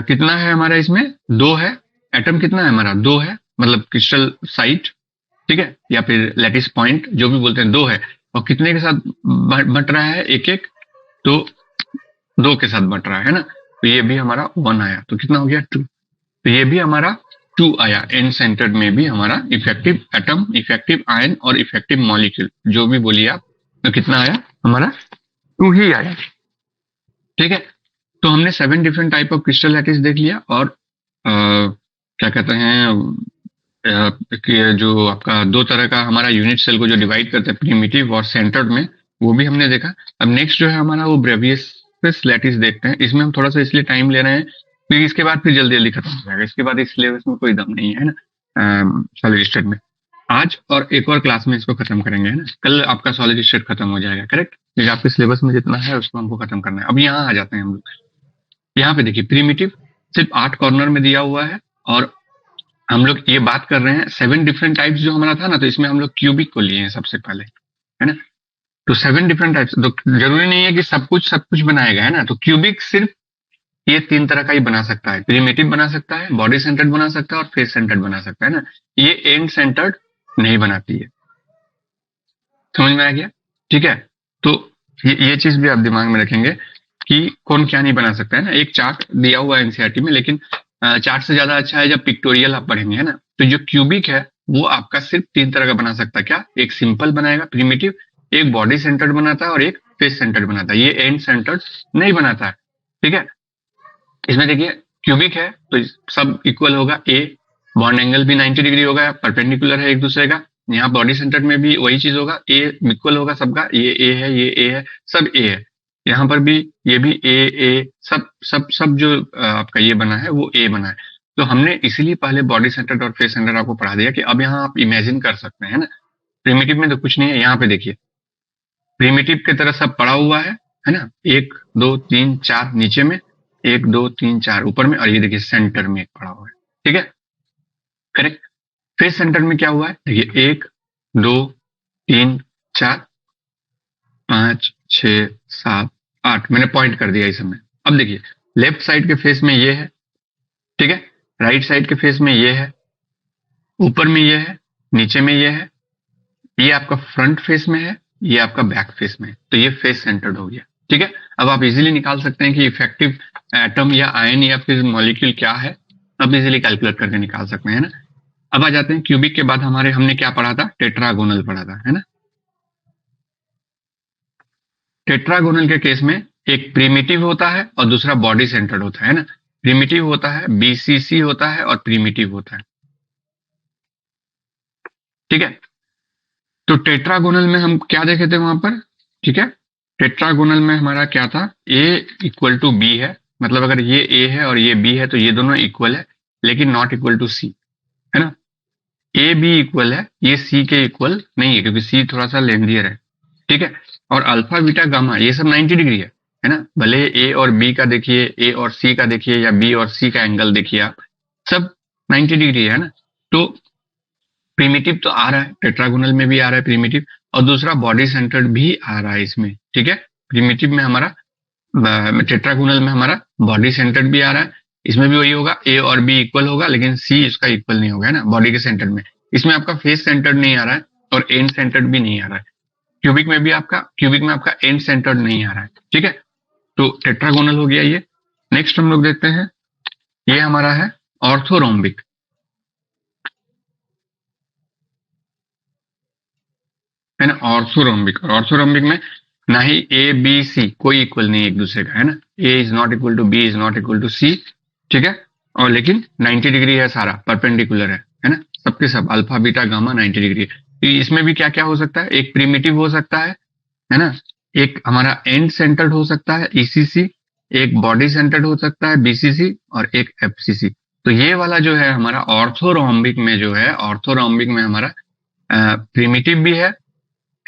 कितना है हमारा इसमें, 2 है। एटम कितना है हमारा, 2 है, मतलब क्रिस्टल साइट, ठीक है, या फिर लैटिस पॉइंट जो भी बोलते हैं, 2 है। और कितने के साथ बट रहा है, एक एक, तो 2 के साथ बट रहा है ना। तो ये भी हमारा 1 आया, तो कितना हो गया, 2। तो ये भी हमारा 2 आया। एंड सेंटर्ड में भी हमारा इफेक्टिव एटम, इफेक्टिव आयन और इफेक्टिव मॉलिक्यूल जो भी बोलिए आप, तो कितना आया हमारा, 2 ही आया। ठीक है, तो हमने 7 different type of crystal lattice देख लिया। और क्या कहते हैं, कि जो आपका 2 तरह का हमारा यूनिट सेल को जो डिवाइड करते हैं, प्रिमिटिव और सेंटर्ड में, वो भी हमने देखा। अब नेक्स्ट जो है हमारा वो ब्रेवियस लैटिस देखते हैं। इसमें हम थोड़ा सा इसलिए टाइम ले रहे हैं क्योंकि इसके बाद फिर जल्दी जल्दी खत्म हो जाएगा। इसके बाद इस सिलेबस में कोई दम नहीं है ना, सॉलिड स्टेट में। आज और एक और क्लास में इसको खत्म करेंगे, है ना। कल आपका सॉलिड स्टेट खत्म हो जाएगा, करेक्ट, क्योंकि आपके सिलेबस में जितना है उसको हमको खत्म करना है। अब यहाँ आ जाते हैं हम लोग। यहाँ पे देखिए, प्रिमिटिव सिर्फ 8 कॉर्नर में दिया हुआ है। और हम लोग ये बात कर रहे हैं 7 डिफरेंट टाइप्स जो हमारा था ना, तो इसमें हम लोग क्यूबिक को लिए हैं सबसे पहले, है ना। तो 7 डिफरेंट टाइप्स, तो जरूरी नहीं है कि सब कुछ बनाएगा, है ना। तो क्यूबिक सिर्फ ये 3 तरह का ही बना सकता है। प्रिमिटिव बना सकता है, बॉडी सेंटर्ड बना सकता है और फेस सेंटर्ड बना सकता है ना। ये एंड सेंटर्ड नहीं बनाती है। समझ में आ गया, ठीक है। तो ये चीज भी आप दिमाग में रखेंगे कि कौन क्या नहीं बना सकता है ना। एक चार्ट दिया हुआ है एनसीईआरटी में, लेकिन चार्ट से ज्यादा अच्छा है जब पिक्टोरियल आप पढ़ेंगे, है ना। तो जो क्यूबिक है वो आपका सिर्फ 3 तरह का बना सकता है। क्या, एक सिंपल बनाएगा प्रिमिटिव, एक बॉडी सेंटर्ड बनाता है और एक फेस सेंटर्ड बनाता है। ये एंड सेंटर्ड नहीं बनाता है, ठीक है। इसमें देखिए, क्यूबिक है तो सब इक्वल होगा। ए बॉन्ड एंगल भी 90 डिग्री होगा, परपेंडिकुलर है एक दूसरे का। यहाँ बॉडी सेंटर्ड में भी वही चीज होगा, ए इक्वल होगा सबका। ये ए है, ये ए है, सब ए है। यहाँ पर भी ये भी ए ए, सब सब सब जो आपका ये बना है वो ए बना है। तो हमने इसीलिए पहले बॉडी सेंटर्ड और फेस सेंटर्ड आपको पढ़ा दिया कि अब यहाँ आप इमेजिन कर सकते हैं ना। प्रिमिटिव में तो कुछ नहीं है। यहाँ पे देखिए, प्रिमिटिव की तरह सब पड़ा हुआ है ना। 1 2 3 4 नीचे में, 1 2 3 4 ऊपर में, और ये देखिए सेंटर में एक पड़ा हुआ है, ठीक है, करेक्ट। फेस सेंटर में क्या हुआ है, देखिए 1 2 3 4 5 6 7 8, मैंने पॉइंट कर दिया इस समय। अब देखिए, लेफ्ट साइड के फेस में ये है, ठीक है, राइट साइड के फेस में ये है, ऊपर में ये है, नीचे में ये है, ये आपका फ्रंट फेस में है, ये आपका बैक फेस में है। तो ये फेस सेंटर्ड हो गया, ठीक है। अब आप इजीली निकाल सकते हैं कि इफेक्टिव एटम या आयन या फिर मॉलिक्यूल क्या है। अब इजीली कैलकुलेट करके निकाल सकते हैं ना। अब आ जाते हैं क्यूबिक के बाद हमने क्या पढ़ा था, टेट्रागोनल पढ़ा था, है ना। टेट्रागोनल के केस में एक प्रिमिटिव होता है और दूसरा बॉडी सेंटर्ड होता है ना। प्रिमिटिव होता है, बीसीसी होता है और प्रिमिटिव होता है, ठीक है। तो टेट्रागोनल में हम क्या देखे थे वहां पर, ठीक है। टेट्रागोनल में हमारा क्या था, ए इक्वल टू बी है, मतलब अगर ये ए है और ये बी है तो ये दोनों इक्वल है, लेकिन नॉट इक्वल टू सी, है ना। ए बी इक्वल है, ये सी के इक्वल नहीं है क्योंकि सी थोड़ा सा लेंदियर है, ठीक है। और अल्फा बीटा गामा ये सब 90 डिग्री है ना। भले ए और बी का देखिए, ए और सी का देखिए, या बी और सी का एंगल देखिए आप, सब 90 डिग्री है ना। तो प्रिमिटिव तो आ रहा है, टेट्रागोनल में भी आ रहा है प्रिमिटिव, और दूसरा बॉडी सेंटर्ड भी आ रहा है इसमें, ठीक है। प्रिमिटिव में हमारा, टेट्रागोनल में हमारा बॉडी सेंटर्ड भी आ रहा है। इसमें भी वही होगा, ए और बी इक्वल होगा, लेकिन सी इसका इक्वल नहीं होगा, है ना, बॉडी के सेंटर में। इसमें आपका फेस सेंटर्ड नहीं आ रहा है और एंड सेंटर्ड भी नहीं आ रहा है। क्यूबिक में आपका एंड सेंटर्ड नहीं आ रहा है, ठीक है। तो टेट्रागोनल हो गया ये। नेक्स्ट हम लोग देखते हैं, ये हमारा है ऑर्थोरोम्बिक, है ना। ऑर्थोरोम्बिक में ना ही ए बी सी कोई इक्वल नहीं है एक दूसरे का, है ना। A is not equal to B, is not equal to C, ठीक है। और लेकिन 90 डिग्री है, सारा परपेंडिकुलर है ना। सबके सब अल्फा बीटा गामा 90 डिग्री है। तो इसमें भी क्या क्या हो सकता है, एक प्रिमिटिव हो सकता है ना। एक हमारा एंड सेंटर्ड हो सकता है ईसीसी, एक बॉडी सेंटर्ड हो सकता है बीसीसी, और एक एफसीसी। तो ये वाला जो है हमारा ऑर्थोरोम्बिक में, जो है ऑर्थोरोम्बिक में हमारा प्रिमिटिव भी है,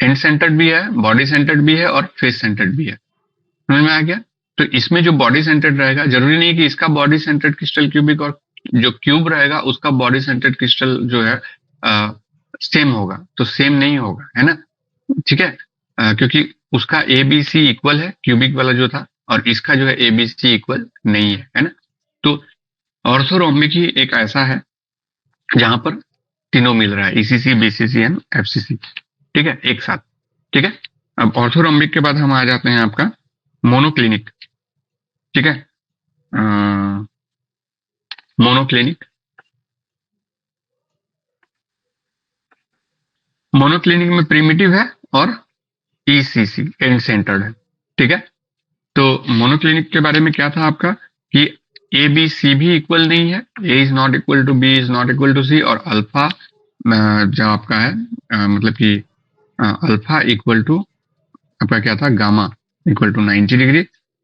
एंड सेंटर्ड भी है, बॉडी सेंटर्ड भी है और फेस सेंटर्ड भी है। समझ में आ गया? तो इसमें जो बॉडी सेंटर्ड रहेगा, जरूरी नहीं कि इसका बॉडी सेंटर्ड क्रिस्टल क्यूबिक और जो क्यूब रहेगा उसका बॉडी सेंटर्ड क्रिस्टल जो है सेम होगा, तो सेम नहीं होगा, है ना? ठीक है, क्योंकि उसका ए बी सी इक्वल है, क्यूबिक वाला जो था, और इसका जो है ए बी सी इक्वल नहीं है ना? तो ऑर्थोरोम्बिक ही एक ऐसा है जहां पर तीनों मिल रहा है, ईसीसी, बीसीसी एंड एफसीसी, ठीक है, एक साथ। ठीक है, अब ऑर्थोरोम्बिक के बाद हम आ जाते हैं आपका मोनोक्लिनिक। ठीक है, मोनोक्लिनिक। मोनोक्लिनिक में प्रिमिटिव है और ईसीसी एंड सेंटर्ड है। ठीक है, तो मोनोक्लिनिक के बारे में क्या था आपका कि ए बी सी भी इक्वल नहीं है, A is not equal to B, is not equal to C, और अल्फा जो आपका है मतलब कि अल्फा इक्वल टू आपका क्या था, gamma equal to 90 degree,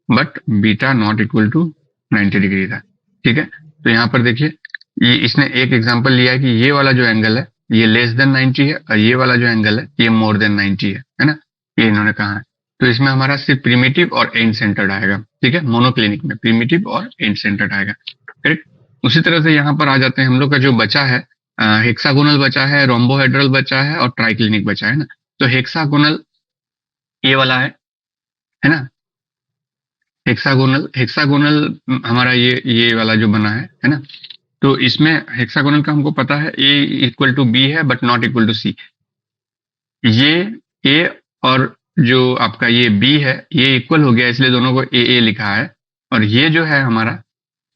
but beta not equal to 90 degree था। ठीक है, तो यहाँ पर देखिए, ये इसने एक एग्जांपल लिया है कि ये वाला जो एंगल है ये लेस देन 90 है, और ये वाला जो एंगल है ये मोर देन 90 है ना? ये इन्होंने कहा है। तो इसमें हमारा सिर्फ प्रिमिटिव और एंड सेंटर्ड आएगा। ठीक है, मोनोक्लिनिक में प्रिमिटिव और एंड सेंटर्ड आएगा। करेक्ट। उसी तरह से यहाँ पर आ जाते हैं हम लोग का जो बचा है, हेक्सागोनल बचा है, रोम्बोहेड्रल बचा है और ट्राइक्लिनिक बचा है ना? तो हेक्सागोनल ये वाला है ना? हेक्सागोनल, हेक्सागोनल हमारा ये वाला जो बना है ना? तो इसमें हेक्सागोनल का हमको पता है ए इक्वल टू बी है but not equal to C. ये ए और जो आपका ये बी है ये इक्वल हो गया, इसलिए दोनों को ए लिखा है, और ये जो है हमारा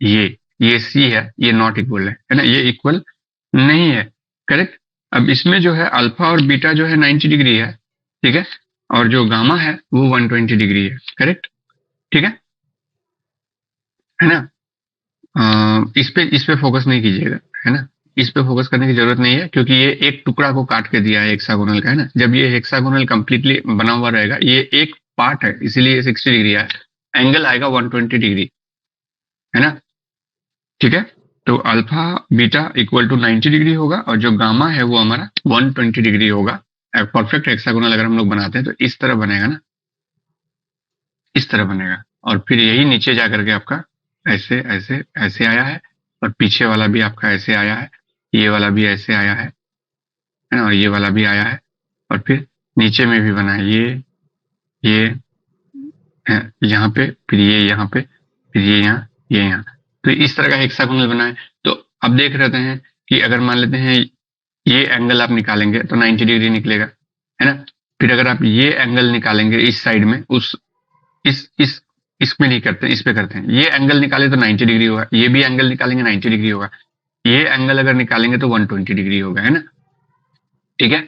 ये सी है, ये नॉट इक्वल है ना? ये इक्वल नहीं है। करेक्ट। अब इसमें जो है अल्फा और बीटा जो है 90 डिग्री है। ठीक है, और जो गामा है वो 120 डिग्री है। करेक्ट। ठीक है ना? इस पे फोकस नहीं कीजिएगा, है ना? इस पे फोकस करने की जरूरत नहीं है, क्योंकि ये एक टुकड़ा को काट के दिया है हेक्सागोनल का, है ना? जब ये हेक्सागोनल कंप्लीटली बना हुआ रहेगा, ये एक पार्ट है, इसीलिए 60 डिग्री है, एंगल आएगा 120 डिग्री, है ना? ठीक है, तो alpha beta equal to 90 degree होगा, और जो गामा है वो हमारा 120 डिग्री होगा। परफेक्ट हेक्सागोनल अगर हम लोग बनाते हैं तो इस तरह बनेगा ना, इस तरह बनेगा, और फिर यही नीचे जा करके आपका ऐसे ऐसे ऐसे आया है, और पीछे वाला भी आपका ऐसे आया है, ये वाला भी ऐसे आया है ना? और ये वाला भी आया है, और फिर नीचे में भी बना है ये यहाँ पे, फिर ये यहाँ पे, फिर ये यहाँ। तो इस तरह का हेक्सागोनल बना है। तो अब देख रहते हैं कि अगर मान लेते हैं ये एंगल आप निकालेंगे तो 90 डिग्री निकलेगा, है ना? फिर अगर आप ये एंगल निकालेंगे इस साइड में, उस इस इसमें नहीं करते, इस पे करते हैं। ये एंगल निकाले तो 90 डिग्री होगा, ये भी एंगल निकालेंगे 90 डिग्री होगा, ये एंगल अगर निकालेंगे तो 120 डिग्री होगा, है ना? ठीक है,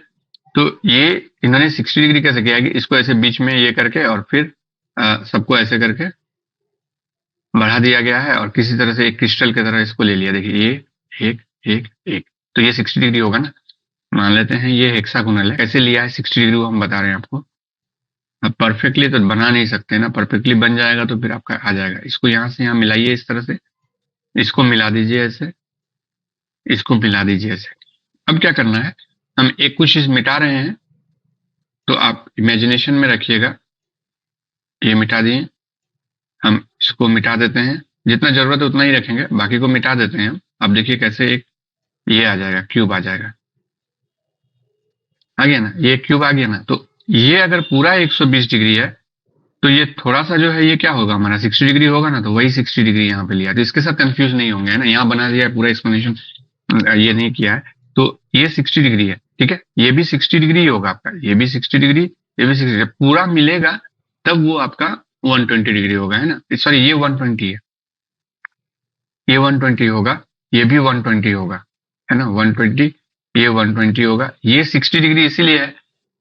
तो ये इन्होंने 60 डिग्री कैसे किया कि इसको ऐसे बीच में ये करके और फिर सबको ऐसे करके बढ़ा दिया गया है, और किसी तरह से एक क्रिस्टल की तरह इसको ले लिया। देखिए ये एक, तो ये 60 डिग्री होगा ना? मान लेते हैं ये हेक्सागोनल है, कैसे लिया है 60 डिग्री वो हम बता रहे हैं आपको। अब परफेक्टली तो बना नहीं सकते ना, परफेक्टली बन जाएगा तो फिर आपका आ जाएगा। इसको यहाँ से यहाँ मिलाइए इस तरह से, इसको मिला दीजिए ऐसे, इसको मिला दीजिए ऐसे। अब क्या करना है, हम एक कुछ चीज मिटा रहे हैं, तो आप इमेजिनेशन में रखिएगा। ये मिटा दिए, हम इसको मिटा देते हैं, जितना जरूरत है उतना ही रखेंगे, बाकी को मिटा देते हैं हम। अब देखिए कैसे एक ये आ जाएगा, क्यूब आ जाएगा, आ गया ना? ये क्यूब आ गया ना? तो ये अगर पूरा 120 डिग्री है तो ये थोड़ा सा जो है ये क्या होगा, हमारा 60 डिग्री होगा ना? तो वही 60 डिग्री यहाँ पे लिया, तो इसके साथ कंफ्यूज नहीं होंगे, है ना? यहाँ बना दिया है, पूरा एक्सप्लेनेशन ये नहीं किया है। तो ये 60 डिग्री है, ठीक है, ये भी 60 डिग्री ही होगा आपका, ये भी 60 डिग्री, ये भी 60 डिग्री, पूरा मिलेगा तब वो आपका 120 डिग्री होगा, है ना? सॉरी, ये 120 है, ये 120 होगा, ये भी 120 होगा, है ना? 120, ये 120 होगा। ये 60 डिग्री इसीलिए है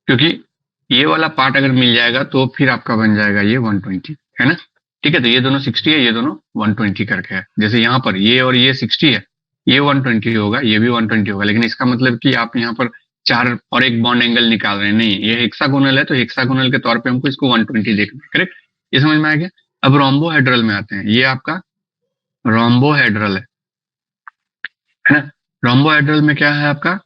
क्योंकि ये वाला पार्ट अगर मिल जाएगा तो फिर आपका बन जाएगा ये 120, है ना? ठीक है, तो ये दोनों 60 है, ये दोनों 120 करके है। जैसे यहाँ पर ये और ये 60 है, ये 120 होगा, ये भी 120 होगा, लेकिन इसका मतलब कि आप यहाँ पर 4 और एक बॉन्ड एंगल निकाल रहे हैं, नहीं, ये हेक्सागोनल है तो हेक्सागोनल के तौर पे हमको इसको 120 देखना है। करेक्ट, ये समझ में आ गया? अब रोम्बोहेड्रल में आते हैं, ये आपका रोम्बोहेड्रल है ना? रोम्बोहेड्रल में क्या है आपका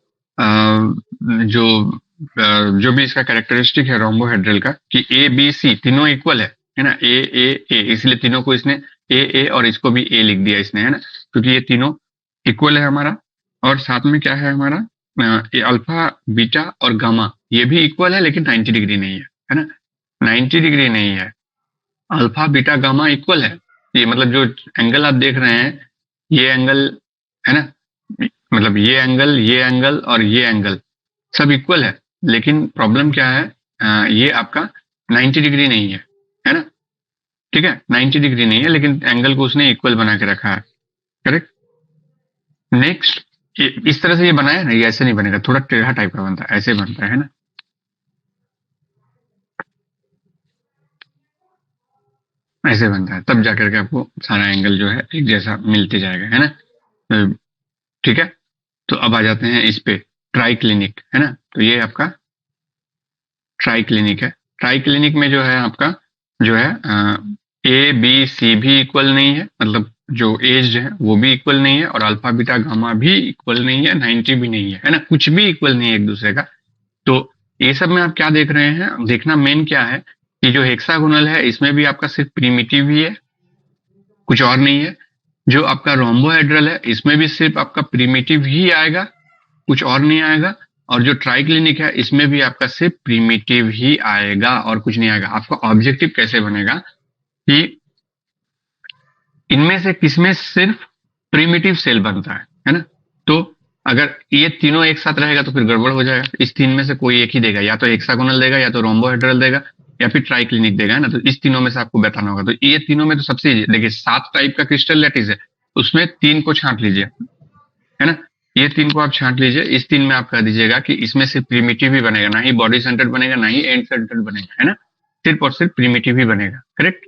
जो जो भी इसका कैरेक्टरिस्टिक है रोम्बोहेड्रल का कि ए बी सी तीनों इक्वल है ना, ए ए ए, इसलिए तीनों को इसने ए ए और इसको भी ए लिख दिया इसने, है ना, क्योंकि ये तीनों इक्वल है हमारा। और साथ में क्या है हमारा, ये अल्फा बीटा और गामा ये भी इक्वल है लेकिन 90 डिग्री नहीं है ना, 90 डिग्री नहीं है। अल्फा बीटा गामा इक्वल है, ये मतलब जो एंगल आप देख रहे हैं ये एंगल, है ना, मतलब ये एंगल और ये एंगल सब इक्वल है, लेकिन प्रॉब्लम क्या है, ये आपका 90 डिग्री नहीं है ना, ठीक है, 90 डिग्री नहीं है लेकिन एंगल को उसने इक्वल बना के रखा है, करेक्ट। नेक्स्ट, इस तरह से ये बनाया ना, ये ऐसे नहीं बनेगा, थोड़ा टेढ़ा टाइप का बनता है, ऐसे बनता है ना, ऐसे बनता है, तब जाकर के आपको सारा एंगल जो है एक जैसा मिलते जाएगा, है ना। तो ठीक है, तो अब आ जाते हैं इस पे, ट्राई क्लिनिक, है ना, तो ये आपका ट्राई क्लिनिक है। ट्राई क्लिनिक में जो है आपका जो है ए बी सी भी इक्वल नहीं है, मतलब जो एज है वो भी इक्वल नहीं है, और अल्फा बीटा गामा भी इक्वल नहीं है, 90 भी नहीं है ना, कुछ भी इक्वल नहीं है एक दूसरे का। तो ये सब में आप क्या देख रहे हैं, देखना मेन क्या है कि जो हेक्सागोनल है इसमें भी आपका सिर्फ प्रीमिटिव ही है, कुछ और नहीं है। जो आपका रोम्बोहेड्रल है इसमें भी सिर्फ आपका प्रीमिटिव ही आएगा, कुछ और नहीं आएगा। और जो ट्राइक्लिनिक है इसमें भी आपका सिर्फ प्रीमिटिव ही आएगा और कुछ नहीं आएगा। आपका ऑब्जेक्टिव कैसे बनेगा कि इनमें से किसमें सिर्फ प्रीमिटिव सेल बनता है ना। तो अगर ये तीनों एक साथ रहेगा तो फिर गड़बड़ हो जाएगा, इस तीन में से कोई एक ही देगा, या तो हेक्सागोनल देगा, या तो रोम्बोहेड्रल देगा, या फिर ट्राइक्लिनिक देगा, है ना। तो इस तीनों में से आपको बताना होगा। तो ये तीनों में तो सबसे देखिए 7 टाइप का क्रिस्टल लैटिस है, उसमें 3 को छांट लीजिए, है ना। ये 3 को आप छांट लीजिए, इस 3 में आप कह दीजिएगा कि इसमें सिर्फ प्रीमिटिव ही बनेगा, ना ही बॉडी सेंटर्ड बनेगा, ना ही एंड सेंटर्ड बनेगा, है ना, सिर्फ और सिर्फ प्रीमिटिव ही बनेगा, करेक्ट।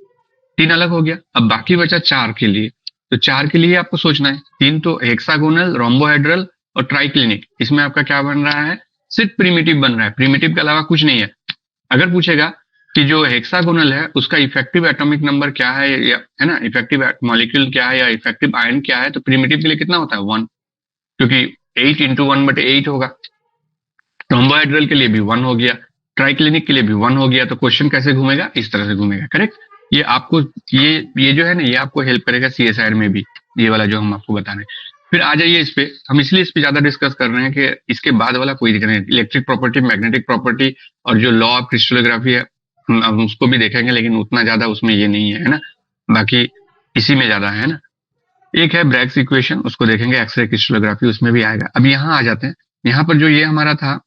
3 अलग हो गया, अब बाकी बचा 4 के लिए। तो 4 के लिए आपको सोचना है, 3 तो हेक्सागोनल, रोम्बोहेड्रल और ट्राइक्लिनिक, इसमें आपका क्या बन रहा है, सिर्फ प्रीमिटिव बन रहा है, प्रीमिटिव के अलावा कुछ नहीं है। अगर पूछेगा कि जो हेक्सागोनल है उसका इफेक्टिव एटॉमिक नंबर क्या है, या है ना, इफेक्टिव मॉलिक्यूल क्या है, या इफेक्टिव आयन क्या है, तो प्रीमिटिव के लिए कितना होता है 1, क्योंकि 8 इंटू 1/8 होगा। रोम्बोहेड्रल के लिए भी 1 हो गया, ट्राइक्लिनिक के लिए भी 1 हो गया। तो क्वेश्चन कैसे घूमेगा, इस तरह से घूमेगा, करेक्ट। ये आपको ये जो है ना, ये आपको हेल्प करेगा सीएसआईआर में भी, ये वाला जो हम आपको बता रहे हैं। फिर आ जाइए इस पे, हम इसलिए इस पे ज्यादा डिस्कस कर रहे हैं कि इसके बाद वाला कोई दिक्कत नहीं, इलेक्ट्रिक प्रॉपर्टी, मैग्नेटिक प्रॉपर्टी और जो लॉ ऑफ क्रिस्टलोग्राफी है हम उसको भी देखेंगे, लेकिन उतना ज्यादा उसमें ये नहीं है ना, बाकी इसी में ज्यादा है ना। एक है ब्रैग्स इक्वेशन, उसको देखेंगे, एक्सरे क्रिस्टलोग्राफी उसमें भी आएगा। अब यहाँ आ जाते हैं, यहाँ पर जो ये हमारा था,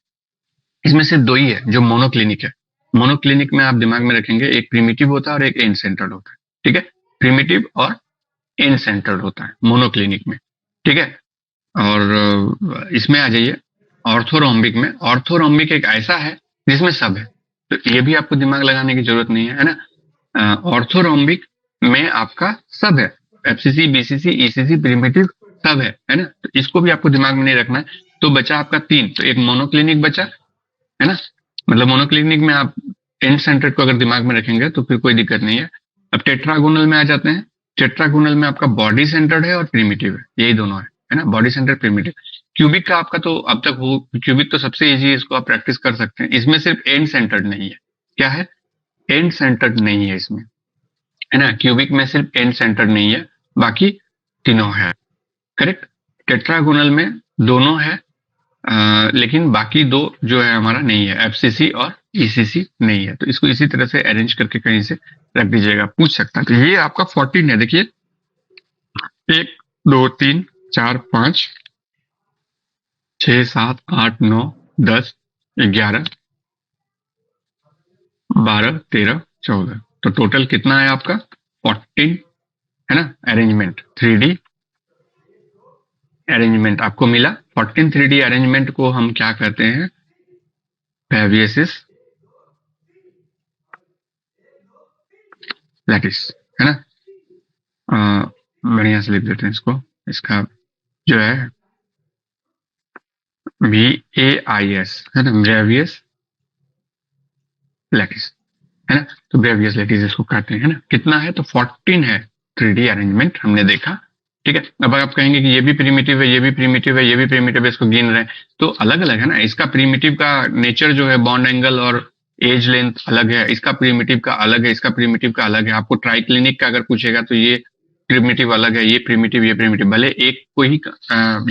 इसमें सिर्फ 2 ही है जो मोनोक्लिनिक है। मोनोक्लिनिक में आप दिमाग में रखेंगे, एक प्रीमिटिव होता है और एक एंड सेंटर्ड होता है, ठीक है, प्रीमिटिव और एंड सेंटर्ड होता है मोनोक्लिनिक में, ठीक है। और इसमें आ जाइए ऑर्थोरोम्बिक में। ऑर्थोरोम्बिक एक ऐसा है जिसमें सब है, तो ये भी आपको दिमाग लगाने की जरूरत नहीं है ना। ऑर्थोरोम्बिक में आपका सब है, एफसीसी, बीसीसी, ईसीसी, प्रीमिटिव सब है ना, तो इसको भी आपको दिमाग में नहीं रखना है। तो बचा आपका 3, तो एक मोनोक्लिनिक बचा, है ना, मतलब मोनोक्लिनिक में आप एंड सेंटर्ड को अगर दिमाग में रखेंगे तो फिर कोई दिक्कत नहीं है। अब टेट्रागोनल में आ जाते हैं। टेट्रागोनल में आपका बॉडी सेंटर्ड है और प्रीमिटिव है, यही दोनों है ना, बॉडी सेंटर्ड, प्रीमिटिव। क्यूबिक का आपका तो अब तक हो, क्यूबिक तो सबसे इजी है, इसको आप प्रैक्टिस कर सकते हैं। इसमें सिर्फ एंड सेंटर्ड नहीं है, क्या है, एंड सेंटर्ड नहीं है इसमें, है ना, क्यूबिक में सिर्फ एंड सेंटर्ड नहीं है, बाकी तीनों है, करेक्ट। टेट्रागोनल में दोनों है, लेकिन बाकी 2 जो है हमारा नहीं है, एफसीसी और ईसीसी नहीं है। तो इसको इसी तरह से अरेंज करके कहीं से रख दीजिएगा, पूछ सकता है। तो ये आपका 14 है, देखिए 1 2 3 4 5 6 7 8 9 10 11 12 13 14, तो टोटल कितना है आपका 14, है ना। अरेंजमेंट 3D अरेंजमेंट आपको मिला। 14 3D अरेंजमेंट को हम क्या कहते हैं, फैबियसिस लैटिस, है ना। बढ़िया से लिख देते हैं इसको, इसका जो है VAIS, है ना, ब्रेवियस लैटिस, है ना। तो ब्रेवियस लैटिस इसको कहते हैं, है ना। कितना है, तो 14 है 3D अरेंजमेंट हमने देखा, ठीक है? अब आप कहेंगे कि ये भी प्रिमिटिव है, ये भी प्रिमिटिव है, ये भी प्रिमिटिव है, इसको गिन रहे हैं, तो अलग-अलग है ना। इसका प्रिमिटिव का नेचर जो है बॉन्ड एंगल और एज लेंथ अलग है, इसका प्रिमिटिव का अलग है, इसका प्रिमिटिव का अलग है। आपको ट्राइक्लिनिक का अगर पूछेगा तो ये प्रिमिटिव अलग है, ये प्रिमिटिव, ये प्रिमिटिव। भले एक को ही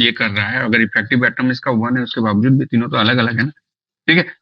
ये कर रहा है, अगर इफेक्टिव एटम इसका 1 है उसके बावजूद भी तीनों तो अलग-अलग है ना। ठीक है?